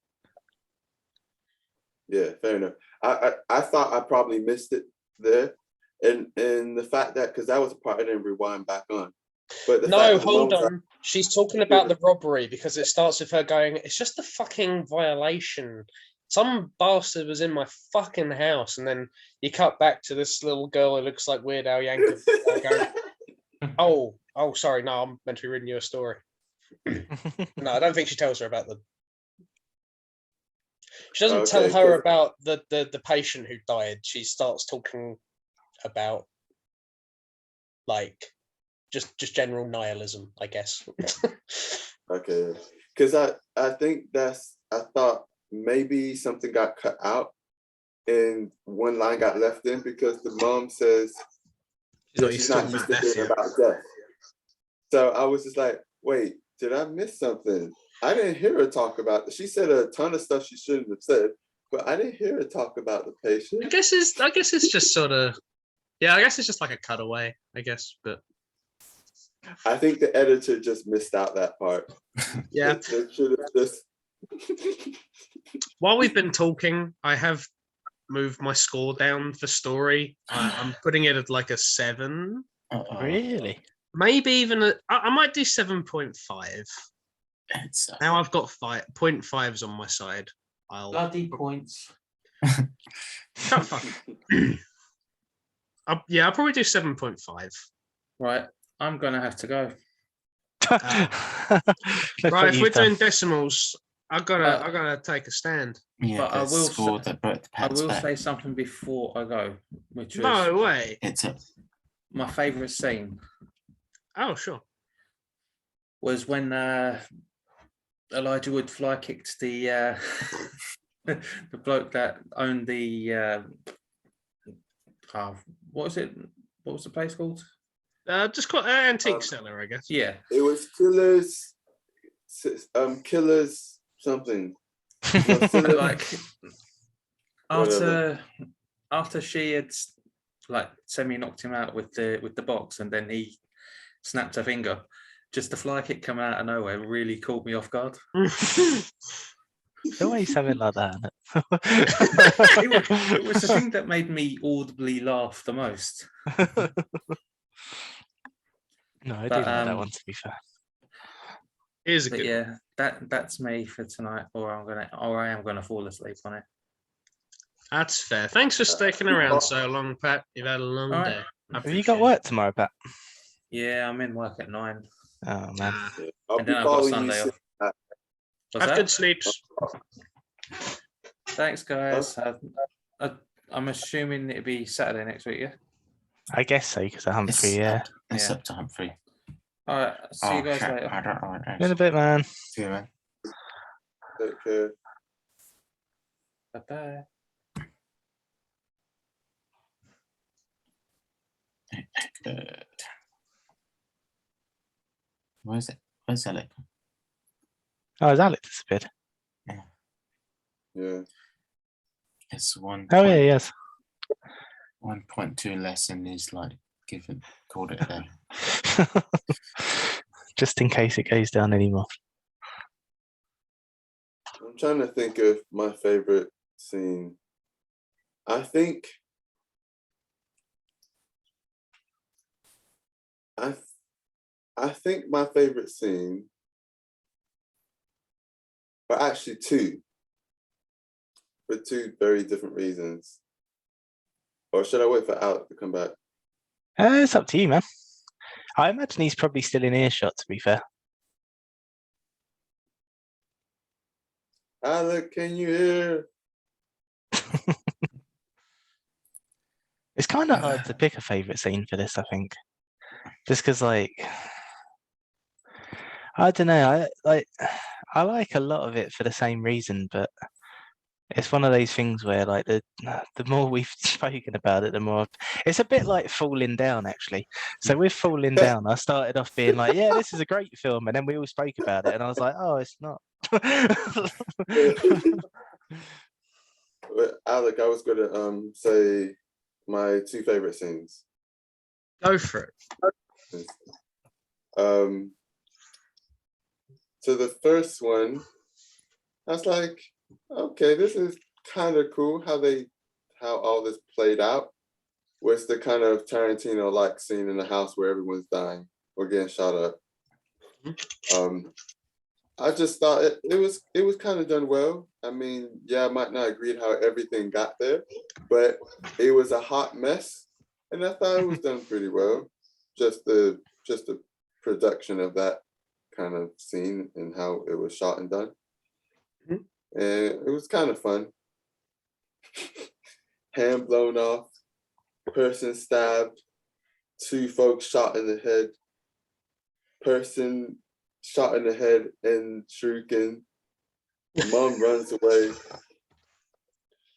Yeah, fair enough. I thought I probably missed it there, and the fact that, because that was a part I didn't rewind back on. But the fact No, that the hold mum was on. She's talking about the robbery because it starts with her going, "It's just a fucking violation. Some bastard was in my fucking house," and then you cut back to this little girl who looks like Weird Al Yankovic going, "Oh, sorry, no, I'm meant to be reading you a story." No, I don't think she tells her about the. She doesn't tell Okay, her 'cause- about the patient who died. She starts talking about like just general nihilism, I guess. Okay, because I think I thought maybe something got cut out and one line got left in because the mom says she's not used to hearing about death. So I was just like, wait, did I miss something? I didn't hear her talk about it. She said a ton of stuff she shouldn't have said, but I didn't hear her talk about the patient. I guess it's just sort of, yeah, I guess it's just like a cutaway, I guess, but I think the editor just missed out that part. yeah. They should have just. While we've been talking, I have moved my score down for story. I'm putting it at like a 7, Really? maybe even I might do 7.5. Now I've got 0.5s on my side. Bloody points. Shut fuck. I'll probably do 7.5. Right, I'm gonna have to go. Right, if we're doing decimals, I gotta take a stand. Yeah, But I the will score say- that broke the I pants will back. say something before I go, which was No way. It's a my favourite scene Oh sure. was when Elijah Wood fly kicked the the bloke that owned the what was it? What was the place called? Just call antique seller, I guess. Yeah, It was killers something. No, Killers- like after she had like semi knocked him out with the box, and then he snapped her finger. Just the fly kick coming out of nowhere really caught me off guard. Always something like that. It was the thing that made me audibly laugh the most. No, I But, do like that one, to be fair. Here's a But good one. yeah, that's me for tonight, or I am gonna fall asleep on it. That's fair. Thanks for sticking around so long, Pat. You've had a long All right. day. I Have you got appreciate work tomorrow, Pat? Yeah, I'm in work at 9. Oh, man. it. I'll And be then I've got following Sunday you off. soon. What's Have that? good sleeps. Thanks, guys. I'm assuming it'll be Saturday next week, yeah? I guess so, because of Humphrey, yeah. It's Yeah. up to Humphrey. All right, see you guys shit, later. I don't know what it In a is. bit, man. See you, man. Take care. Bye-bye. Good. Where's it? Where's Alec? Oh, has Alex disappeared? Yeah. It's one. Oh, yeah, yes. 1.2 less in his like called it a day. Just in case it goes down anymore. I'm trying to think of my favorite scene. I think my favorite scene are actually two, for two very different reasons. Or should I wait for Alec to come back? It's up to you, man. I imagine he's probably still in earshot, to be fair. Alec, can you hear? It's kind of hard to pick a favourite scene for this, I think. Just because, like, I don't know, I like a lot of it for the same reason, but it's one of those things where, like, the more we've spoken about it, the more it's a bit like Falling Down, actually. So with Falling Down, I started off being like, yeah, this is a great film, and then we all spoke about it, and I was like, oh, it's not. Alec, I was gonna say my two favorite scenes. Go for it. So the first one, I was like, okay, this is kind of cool how all this played out. Was the kind of Tarantino-like scene in the house where everyone's dying or getting shot up. I just thought it was kind of done well. I mean, yeah, I might not agree how everything got there, but it was a hot mess, and I thought it was done pretty well. Just the production of that kind of scene and how it was shot and done, and it was kind of fun. Hand blown off, person stabbed, two folks shot in the head, person shot in the head and shrieking. Mom runs away.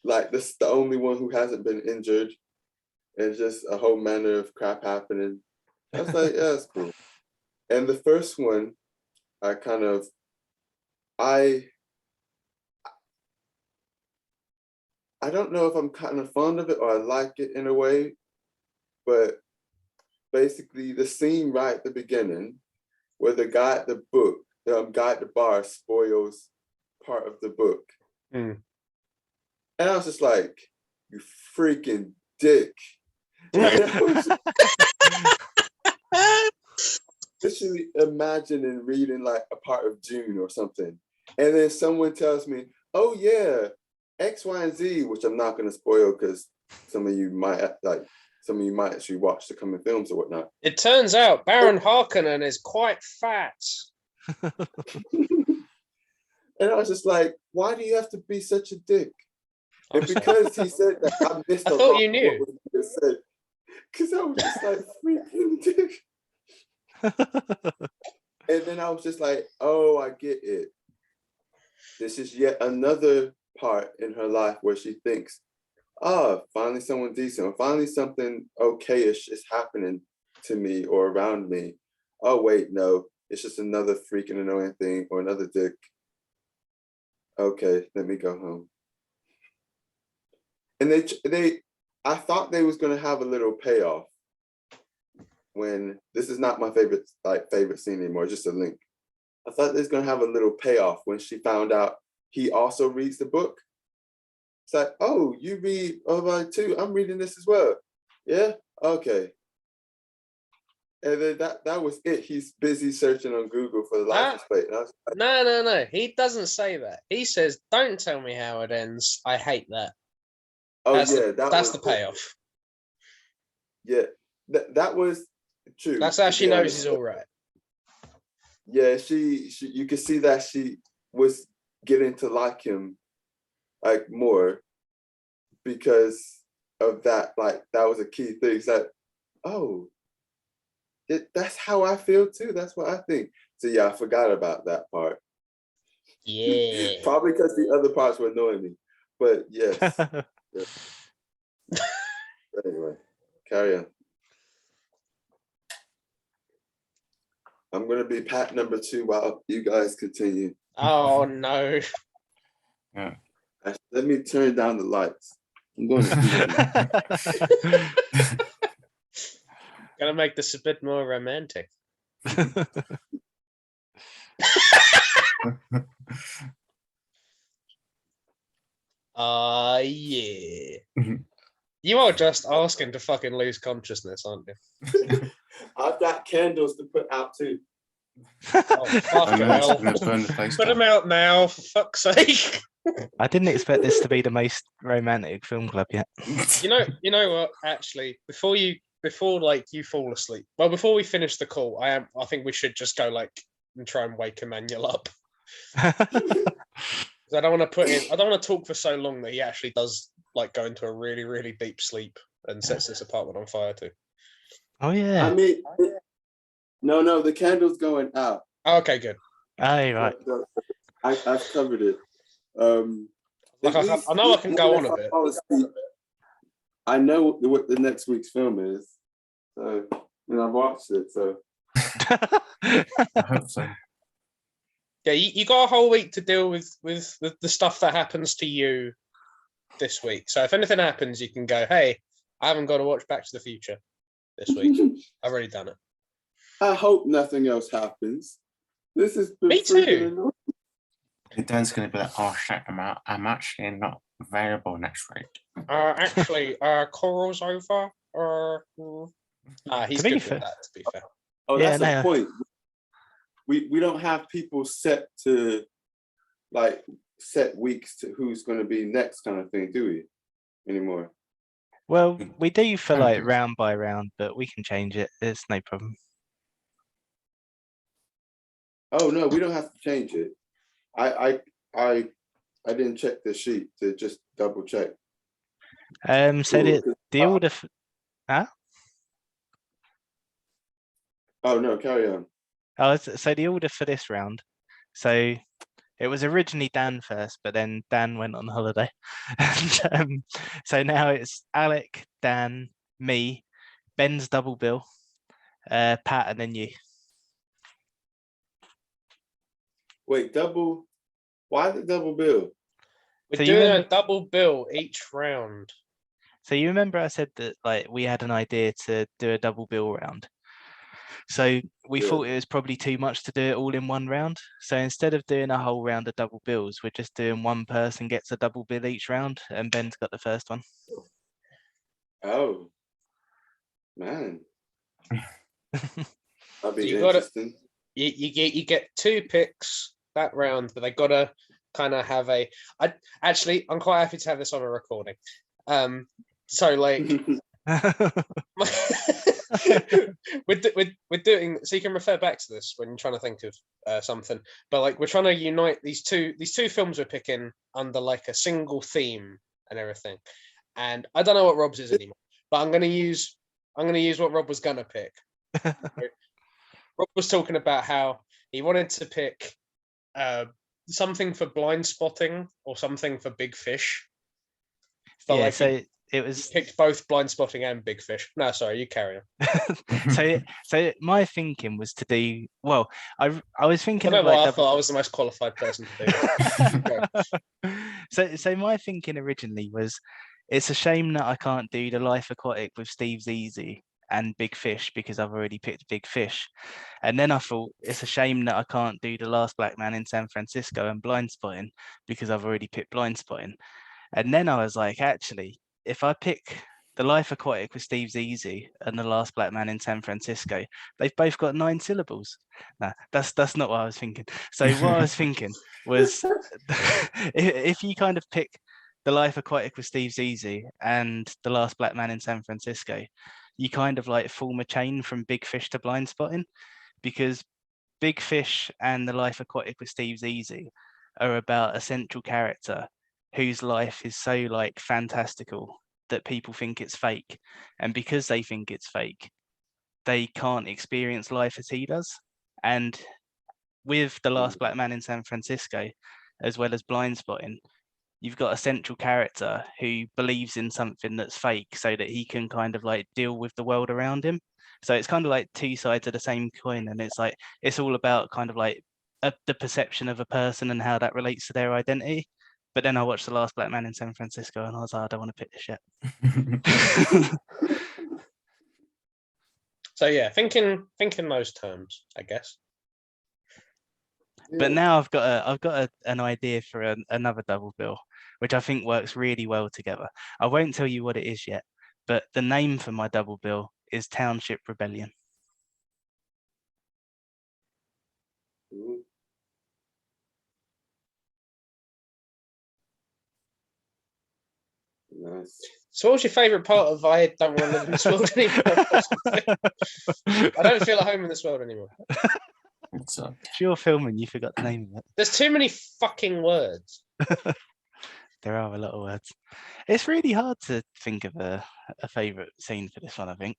Like, this is the only one who hasn't been injured. And just a whole manner of crap happening. I was like, yeah, that's cool. And the first one, I don't know if I'm kind of fond of it or I like it in a way, but basically the scene right at the beginning where the guy at the guy at the bar spoils part of the book. And I was just like, you freaking dick. Literally imagining reading like a part of June or something. And then someone tells me, oh yeah, X, Y, and Z, which I'm not gonna spoil because some of you might actually watch the coming films or whatnot. It turns out Baron Harkonnen is quite fat. And I was just like, why do you have to be such a dick? And because he said that, I missed I a thought lot you of knew. what was being said. Because I was just like, freaking dick. And then I was just like, oh, I get it. This is yet another part in her life where she thinks, oh, finally someone decent, or finally something okay-ish is happening to me or around me. Oh, wait, no, it's just another freaking annoying thing or another dick. Okay, let me go home. And I thought they was gonna have a little payoff when this is not my favorite scene anymore, just a link. I thought there's gonna have a little payoff when she found out he also reads the book. It's like, oh, you read Ovide too? I'm reading this as well. Yeah, okay. And then that was it. He's busy searching on Google for the license plate. And I was like, No. He doesn't say that. He says, don't tell me how it ends. I hate that. oh That's yeah, that's the payoff. Yeah, that was true. That's how she knows honest. he's all right. Yeah, she you could see that she was getting to like him like more because of that. Like, that was a key thing. It's like, oh, that's how I feel too. That's what I think. So yeah, I forgot about that part. Yeah. Probably because the other parts were annoying me. But yes. Yeah. But anyway, carry on. I'm gonna be Pat number 2 while you guys continue. Oh no. Yeah. Let me turn down the lights. I'm going to Gonna make this a bit more romantic. Yeah. You are just asking to fucking lose consciousness, aren't you? I've got candles to put out too. Oh, fucking know it's hell. gonna burn the place Put them down. out now, for fuck's sake. I didn't expect this to be the most romantic film club yet. You know what? Actually, before like you fall asleep, well, before we finish the call, I think we should just go like and try and wake Emmanuel up. I don't want to talk for so long that he actually does like go into a really, really deep sleep and sets this apartment on fire too. Oh yeah. I mean, no, the candle's going out. Okay, good. Oh right. I've covered it. Like I know I can go on a bit. I know what the next week's film is, so I've watched it. So I hope so. Yeah, you got a whole week to deal with the stuff that happens to you this week. So if anything happens, you can go, hey, I haven't got to watch Back to the Future this week. I've already done it. I hope nothing else happens. This is Me too. Dan's going to be like, oh shit, I'm actually not available next week. Actually, Coral's over. He's To be good fair- with that, to be fair. Oh, Yeah, that's no. the point. We don't have people set to like set weeks to who's going to be next kind of thing, do we? Anymore? Well, we do for like Okay. round by round, but we can change it. It's no problem. Oh no, we don't have to change it. I didn't check the sheet to just double check. So Cool, 'cause the order. oh no, carry on. So the order for this round. So it was originally Dan first, but then Dan went on holiday, and so now it's Alec, Dan, me, Ben's double bill, Pat, and then you. Wait, double? Why the double bill? We're So you doing remember- a double bill each round. So you remember I said that like we had an idea to do a double bill round. So we Yeah. thought it was probably too much to do it all in one round. So instead of doing a whole round of double bills, we're just doing one person gets a double bill each round, and Ben's got the first one. Oh, man, that'd be You got it. interesting. You get two picks that round, but they gotta kind of have a. I'm quite happy to have this on a recording. So like we're doing, so you can refer back to this when you're trying to think of something. But like we're trying to unite these two films we're picking under like a single theme and everything. And I don't know what Rob's is anymore, but I'm gonna use what Rob was gonna pick. Rob was talking about how he wanted to pick something for blind spotting or something for big fish. But Yeah, like so he it was picked both blind spotting and big fish. No, sorry, you carry on. so my thinking was to do well. I was I thinking don't of know why like I thought I was the most qualified person to do that. so my thinking originally was it's a shame that I can't do the Life Aquatic with Steve Easy and Big Fish because I've already picked Big Fish. And then I thought it's a shame that I can't do The Last Black Man in San Francisco and Blind Spotting because I've already picked Blind Spotting. And then I was like, actually, if I pick The Life Aquatic with Steve Easy and The Last Black Man in San Francisco, they've both got 9 syllables. No, that's not what I was thinking. So what I was thinking was if you kind of pick The Life Aquatic with Steve Easy and The Last Black Man in San Francisco, you kind of like form a chain from Big Fish to Blind Spotting, because Big Fish and The Life Aquatic with Steve Easy are about a central character whose life is so like fantastical that people think it's fake, and because they think it's fake, they can't experience life as he does. And with The Last Black Man in San Francisco, as well as Blind Spotting, you've got a central character who believes in something that's fake so that he can kind of like deal with the world around him. So it's kind of like two sides of the same coin, and it's like it's all about kind of like the perception of a person and how that relates to their identity. But then I watched The Last Black Man in San Francisco and I was like, I don't want to pick this yet. So yeah, thinking those terms, I guess. But Yeah. now I've got an idea for another double bill, which I think works really well together. I won't tell you what it is yet, but the name for my double bill is Township Rebellion. Ooh. Nice. So what was your favourite part of I don't want to live in this world anymore? I don't feel at home in this world anymore. It's, If you're filming, you forgot the name of There's too many fucking words. it. There are a lot of words. It's really hard to think of a favorite scene for this one, I think.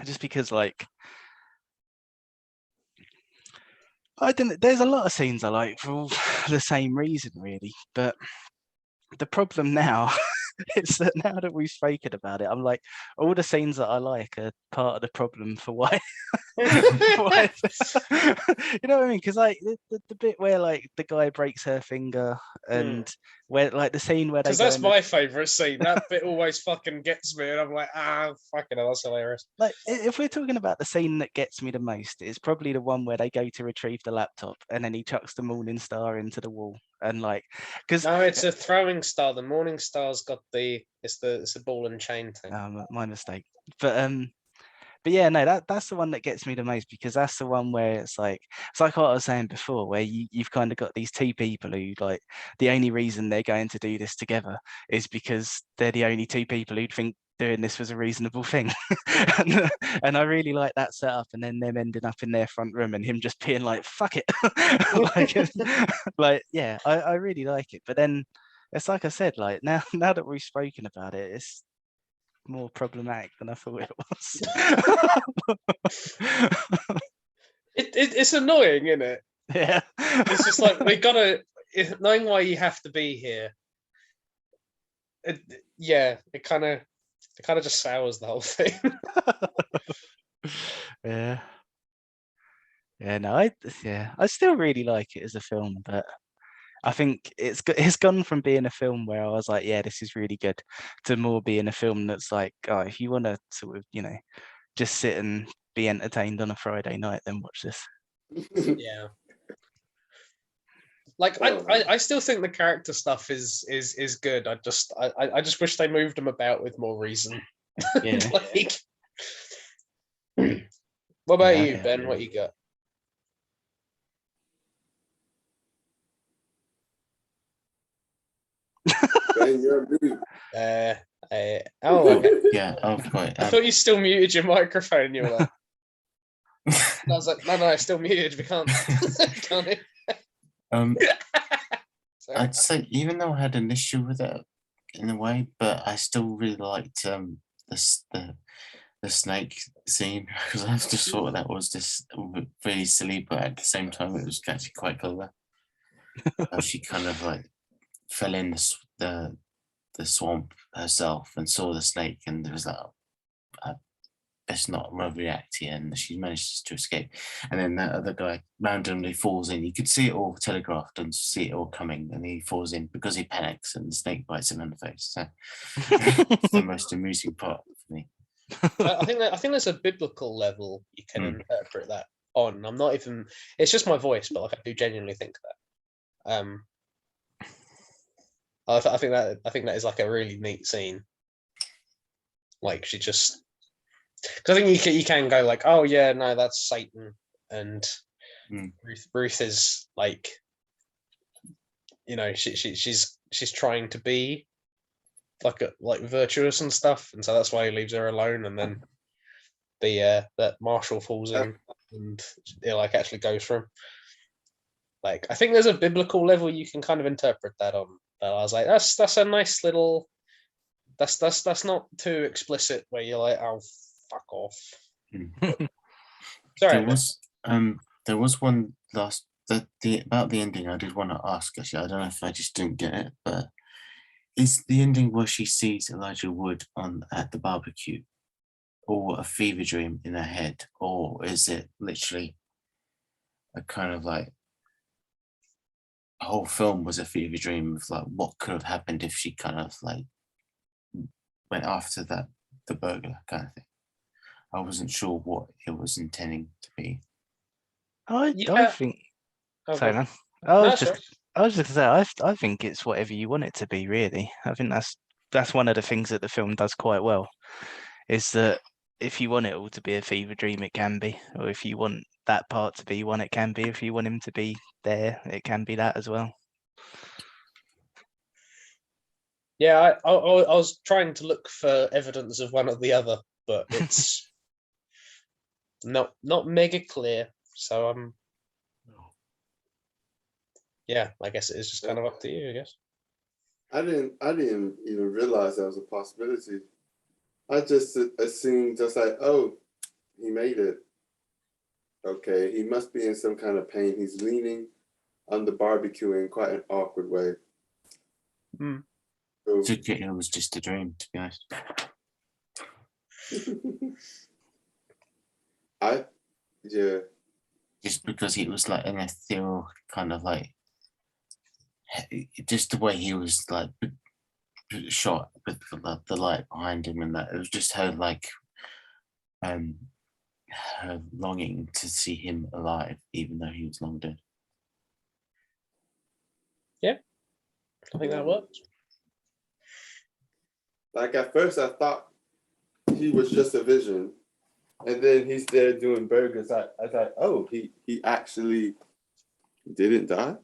Just because, like, there's a lot of scenes I like for all the same reason, really. But the problem now is that now that we've spoken about it, I'm like, all the scenes that I like are part of the problem for why. why you know what I mean? Because like the bit where like the guy breaks her finger and where like the scene where they Because go that's in my favourite scene. That bit always fucking gets me, and I'm like, fucking hell, that's hilarious. like if we're talking about the scene that gets me the most, it's probably the one where they go to retrieve the laptop and then he chucks the Morning Star into the wall and like because No, it's a throwing star. The Morning Star's got it's the ball and chain thing. my mistake. But yeah, no, that's the one that gets me the most because that's the one where it's like what I was saying before, where you've kind of got these two people who like the only reason they're going to do this together is because they're the only two people who'd think doing this was a reasonable thing. and I really like that setup, and then them ending up in their front room and him just being like, fuck it. like yeah, I really like it. But then it's like I said, like now that we've spoken about it, it's more problematic than I thought it was. It's annoying, isn't it? Yeah. It's just like we gotta knowing why you have to be here. It kind of just sours the whole thing. Yeah. Yeah, no, I still really like it as a film, but I think it's gone from being a film where I was like, yeah, this is really good, to more being a film that's like, oh, if you want to sort of, just sit and be entertained on a Friday night, then watch this. Yeah. Like I still think the character stuff is good. I just wish they moved them about with more reason. Yeah. Like, what about Yeah, you, yeah. Ben? What you got? Ben, you're on mute. Okay. yeah, I've got it. I thought you still muted your microphone. And you were like, I was like, no, it's still muted. We can't. Can't hear. Sorry. I'd say even though I had an issue with it in a way, but I still really liked the snake scene because I just thought that was just really silly, but at the same time it was actually quite clever. She kind of like fell in the swamp herself and saw the snake, and there was like, best not overreact here, and she manages to escape. And then that other guy randomly falls in. You could see it all telegraphed and see it all coming, and he falls in because he panics, and the snake bites him in the face. So it's the most amusing part for me. I think there's a biblical level you can interpret that on. I'm not even. It's just my voice, but like I do genuinely think that. I think that is like a really neat scene. Like she just, because I think you can go like, oh yeah, no, that's Satan, and Ruth is like, she's trying to be like virtuous and stuff, and so that's why he leaves her alone, and then that Marshall falls in and it like actually goes for him. Like I think there's a biblical level you can kind of interpret that on. But I was like, that's a nice little. That's not too explicit where you're like, oh, fuck off. Sorry, there was one last about the ending I did want to ask. Actually, I don't know if I just didn't get it, but is the ending where she sees Elijah Wood at the barbecue, or a fever dream in her head, or is it literally a kind of like the whole film was a fever dream of like what could have happened if she kind of like went after the burglar kind of thing? I wasn't sure what it was intending to be. I Yeah. think. Oh, Sorry, God. man. No, that's right. I was just gonna say, I think it's whatever you want it to be. Really, I think that's one of the things that the film does quite well. Is that if you want it all to be a fever dream, it can be, or if you want that part to be one, it can be. If you want him to be there, it can be that as well. Yeah, I was trying to look for evidence of one or the other, but it's not mega clear. So yeah, I guess it is just kind of up to you, I guess. I didn't even realize that was a possibility. I just assumed just like, oh, he made it. Okay, he must be in some kind of pain. He's leaning on the barbecue in quite an awkward way. So, It was just a dream, to be honest. yeah. Just because it was like an ethereal kind of like, just the way he was like shot with the light behind him, and that it was just her like, her longing to see him alive, even though he was long dead. I think that works. Like at first I thought he was just a vision. And then he's there doing burgers. I thought, oh, he actually didn't die.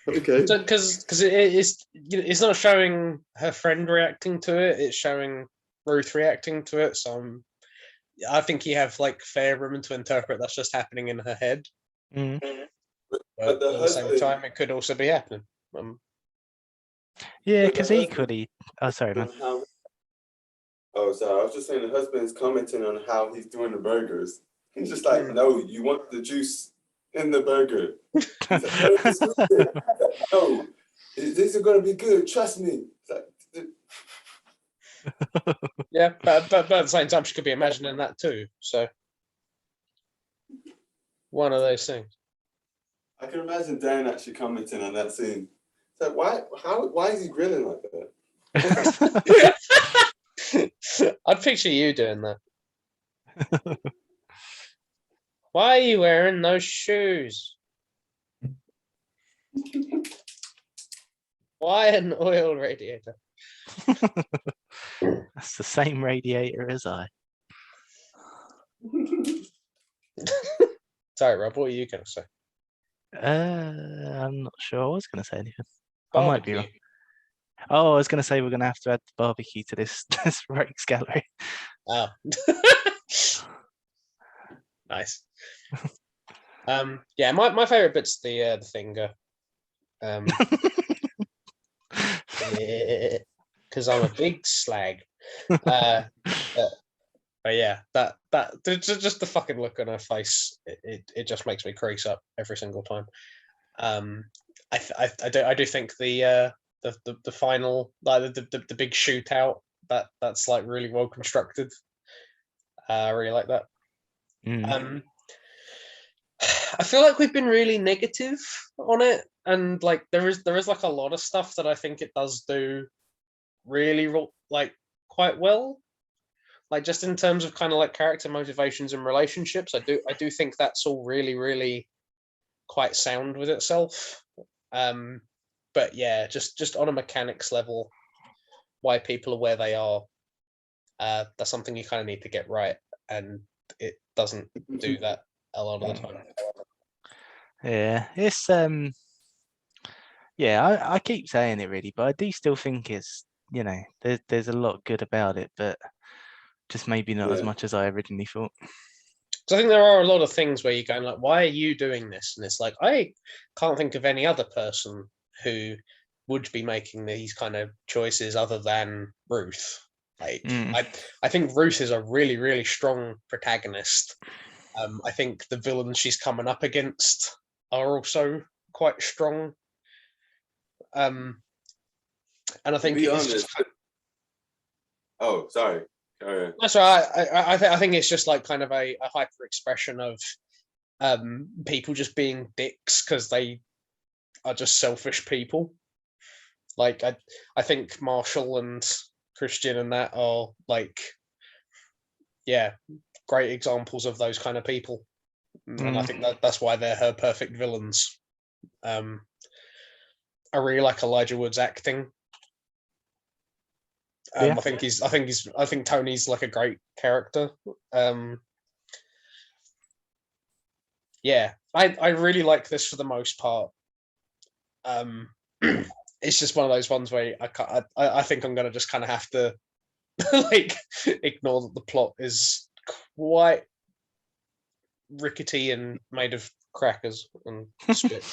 Okay. Because it's not showing her friend reacting to it; it's showing Ruth reacting to it. So I think you have like fair room to interpret that's just happening in her head. Mm. But the at the same husband- time, it could also be happening. Yeah, But the because husband- equally. Oh, sorry, man. Oh, sorry. I was just saying the husband's commenting on how he's doing the burgers. He's just like, Mm. no, you want the juice in the burger. He's like, no, it's good. No, these are gonna be good. Trust me. It's like, Yeah, but at the same time, she could be imagining that too. So one of those things. I can imagine Dan actually commenting on that scene. It's like, why is he grinning like that? I'd picture you doing that. Why are you wearing those shoes? Why an oil radiator? That's the same radiator as I. Sorry, Rob, what are you going to say? I'm not sure I was going to say anything. I might be wrong. Barbecue. Oh, I was going to say we're going to have to add the barbecue to this Rakes gallery. Oh. Nice. Yeah, my favorite bit's the finger. Because I'm a big slag. But yeah, that just the fucking look on her face, it just makes me crease up every single time. I do think the final, like the big shootout, that's like really well constructed. I really like that. I feel like we've been really negative on it, and like there is like a lot of stuff that I think it does do really like quite well, like just in terms of kind of like character motivations and relationships. I do think that's all really quite sound with itself. But yeah, just on a mechanics level, why people are where they are, that's something you kind of need to get right, and it doesn't do that a lot of the time. Yeah, it's yeah, I keep saying it really, but I do still think it's, you know, there's a lot good about it, but just maybe not as much as I originally thought. So I think there are a lot of things where you're going like, why are you doing this? And it's like, I can't think of any other person who would be making these kind of choices other than Ruth. Like, I think Ruth is a really strong protagonist. I think the villains she's coming up against are also quite strong. And I think To be it's honest. just... Oh, sorry. That's right. I think it's just like kind of a hyper expression of people just being dicks because they are just selfish people. Like I think Marshall and Christian and that are like yeah, great examples of those kind of people. And I think that's why they're her perfect villains. I really like Elijah Wood's acting. Yeah. I think Tony's like a great character. Yeah, I really like this for the most part. It's just one of those ones where I think I'm gonna just kind of have to like ignore that the plot is quite rickety and made of crackers and spit.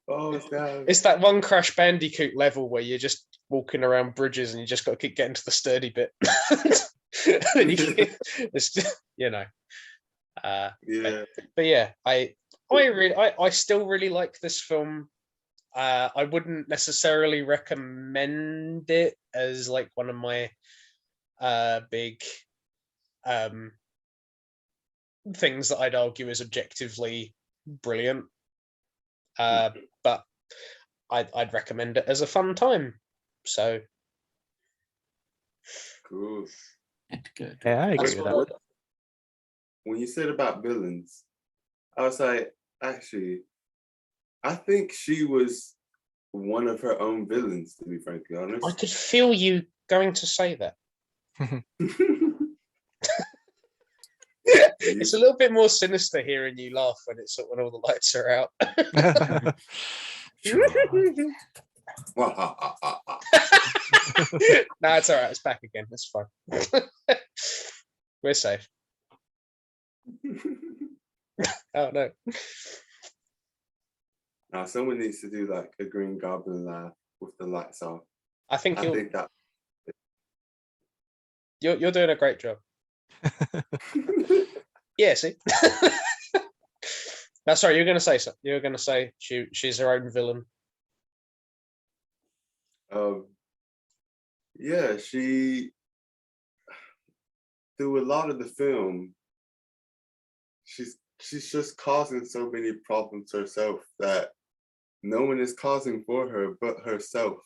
Oh, Sam. It's that one Crash Bandicoot level where you're just walking around bridges and you just got to keep getting to the sturdy bit. And it's just, Yeah. but yeah, I still really like this film. I wouldn't necessarily recommend it as like one of my big things that I'd argue is objectively brilliant. But I'd recommend it as a fun time. So Cool. Good. Yeah, I agree with that. When you said about villains, I was like, actually, I think she was one of her own villains, to be frankly honest. I could feel you going to say that. It's a little bit more sinister hearing you laugh when all the lights are out. No, it's all right. It's back again. It's fine. We're safe. Oh no. Now someone needs to do like a Green Goblin laugh with the lights off. I think that you're doing a great job. Yeah, see. No, sorry, you're gonna say something. You're gonna say she's her own villain. Yeah, she through a lot of the film, she's just causing so many problems herself that no one is causing for her but herself.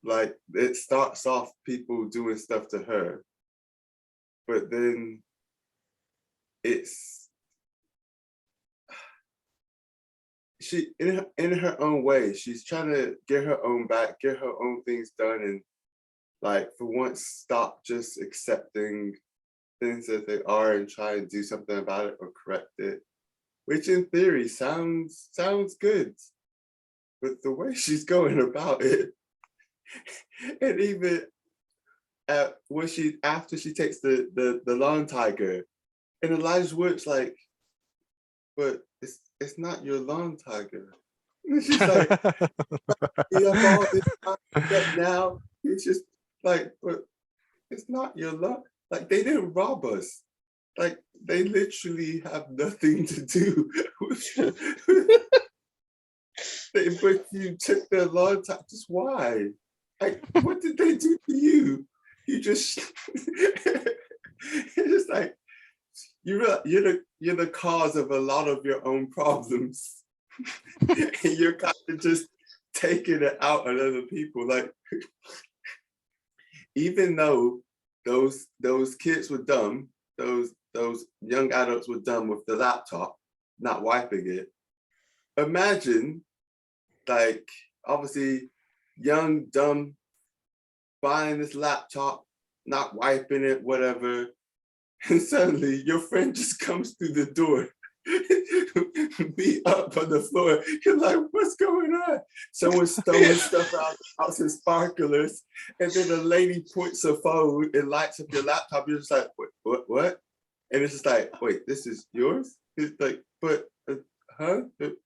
Like it starts off people doing stuff to her, but then it's she in her own way, she's trying to get her own back, get her own things done, and like for once stop just accepting things as they are and try and do something about it or correct it, which in theory sounds good, but the way she's going about it, and even when after she takes the lawn tiger, and Elijah Wood's like, but it's not your lawn tiger. And she's like, you have all this time now. It's just like, but it's not your lawn. Like they didn't rob us. Like they literally have nothing to do with but you took their lawn tiger. Just why? Like what did they do to you? You just it's just like you're the cause of a lot of your own problems. And you're kind of just taking it out on other people. Like even though those kids were dumb, those young adults were dumb with the laptop, not wiping it. Imagine like obviously young, dumb, buying this laptop, not wiping it, whatever. And suddenly your friend just comes through the door, be up on the floor. You're like, what's going on? Someone's throwing stuff out some sparklers. And then a lady points a phone and lights up your laptop. You're just like, what? And it's just like, wait, this is yours? It's like, but, huh?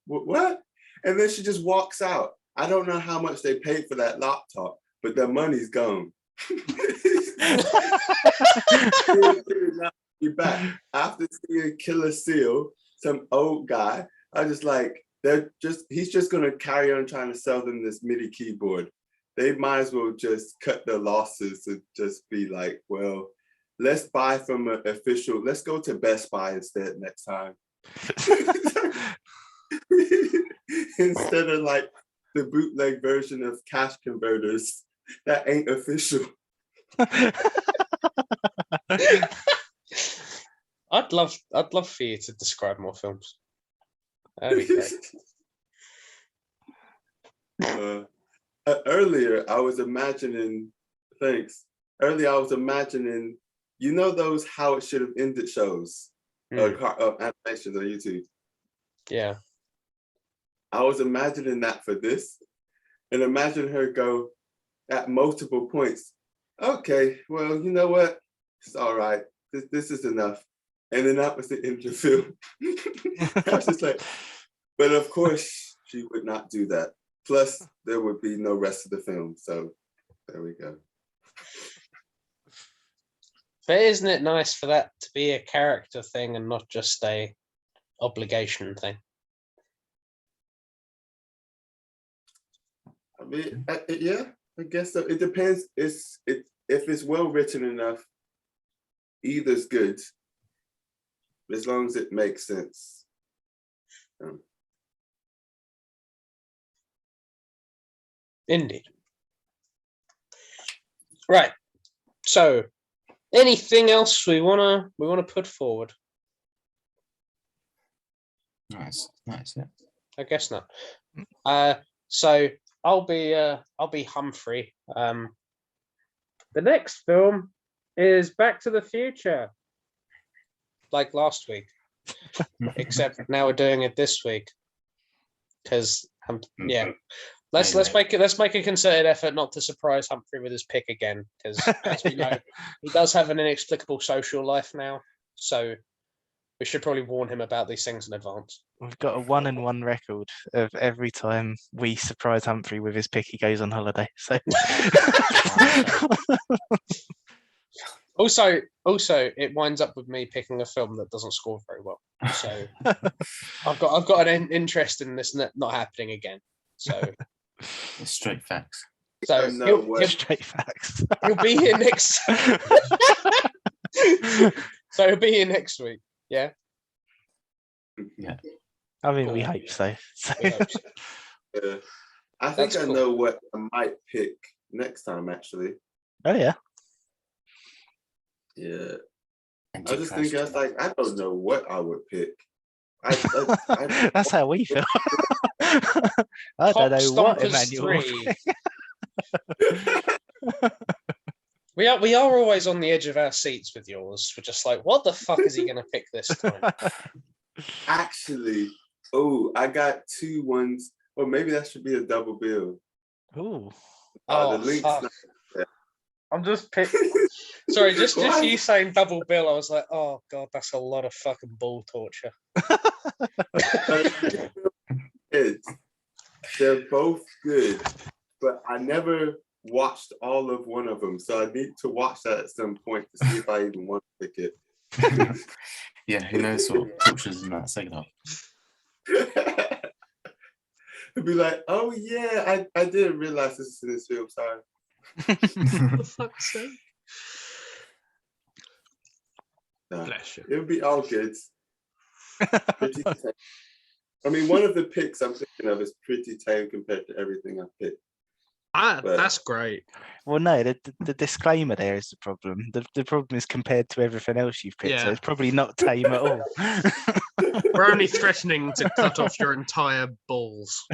What? And then she just walks out. I don't know how much they paid for that laptop, but the money's gone. Back after seeing Killer Seal, some old guy. I just like he's just gonna carry on trying to sell them this MIDI keyboard. They might as well just cut their losses and just be like, well, let's buy from an official. Let's go to Best Buy instead next time. Instead of like the bootleg version of Cash Converters that ain't official. I'd love for you to describe more films. That'd be great. Earlier, I was imagining. Thanks. Earlier, I was imagining. You know those how it should have ended shows, animations on YouTube. Yeah. I was imagining that for this, and imagine her go at multiple points. Okay, well, you know what? It's all right. This is enough. And then that was the end of the film. I was just like, but of course she would not do that. Plus, there would be no rest of the film. So there we go. But isn't it nice for that to be a character thing and not just a obligation thing? I mean, yeah, I guess so. It depends. If it's well written enough, either's good, as long as it makes sense. Indeed. Right. So, anything else we wanna put forward? Nice. Yeah. I guess not. So I'll be Humphrey. The next film is Back to the Future, like last week, except now we're doing it this week because yeah. Let's make a concerted effort not to surprise Humphrey with his pick again, because as we know, he does have an inexplicable social life now. So we should probably warn him about these things in advance. We've got a 1-1 record of every time we surprise Humphrey with his pick, he goes on holiday. So also, it winds up with me picking a film that doesn't score very well. So I've got an interest in this not happening again. So It's straight facts. So straight facts. He'll be here next. So he'll be here next week. Yeah. Yeah. I mean, we hope so. We hope so. Yeah. I think I know what I might pick next time, actually. Oh yeah. Yeah. I was just thinking, I was like, I don't know what I would pick. I That's how we feel. I don't know what Emmanuel. We are always on the edge of our seats with yours. We're just like, what the fuck is he going to pick this time? Actually, I got 2 ones. Or maybe that should be a double bill. Ooh. The link's fuck. not I'm just picking. Sorry, just you saying double bill, I was like, oh god, that's a lot of fucking ball torture. They're both good, but I never watched all of one of them, so I need to watch that at some point to see if I even want to pick it. Yeah, who knows what tortures in that second half. It'd be like, oh yeah, I didn't realize this is in this film, sorry. For fuck's sake. No, Bless you. it'll be all good. Pretty tame. I mean, one of the picks I'm thinking of is pretty tame compared to everything I've picked. That's great. Well, no, the disclaimer there is the problem. The problem is compared to everything else you've picked, so it's probably not tame at all. We're only threatening to cut off your entire balls.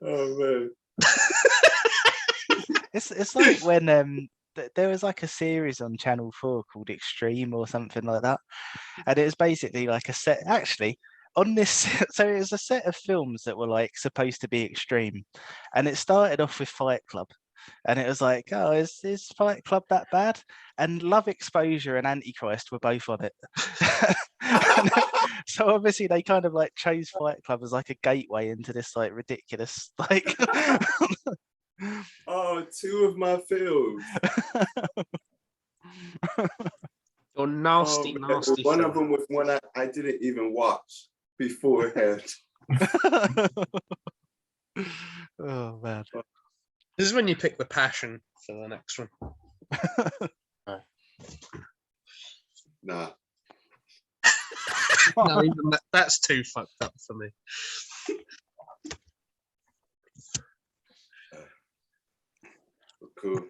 Oh man. It's like when there was like a series on Channel 4 called Extreme or something like that, and it was basically like a set. Actually, on this, so it was a set of films that were like supposed to be extreme, and it started off with Fight Club, and it was like, oh, is Fight Club that bad? And Love Exposure and Antichrist were both on it. So obviously they kind of like chose Fight Club as like a gateway into this like ridiculous like. Oh, 2 of my films. Your nasty One film. of them was one I didn't even watch beforehand. Oh man. This is when you pick the passion for the next one. Nah. No, even that's too fucked up for me. cool.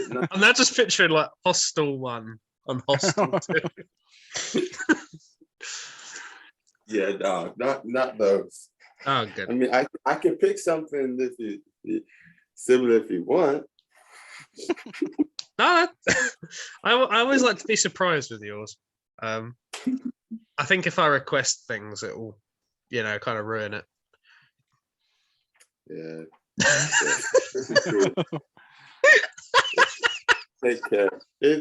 No, I'm now just picturing like Hostel 1 on Hostel 2. yeah, no, not those. Oh, good. I mean, I can pick something if you similar if you want. No, I always like to be surprised with yours. I think if I request things, it will, kind of ruin it. Yeah. This is cool. Take care.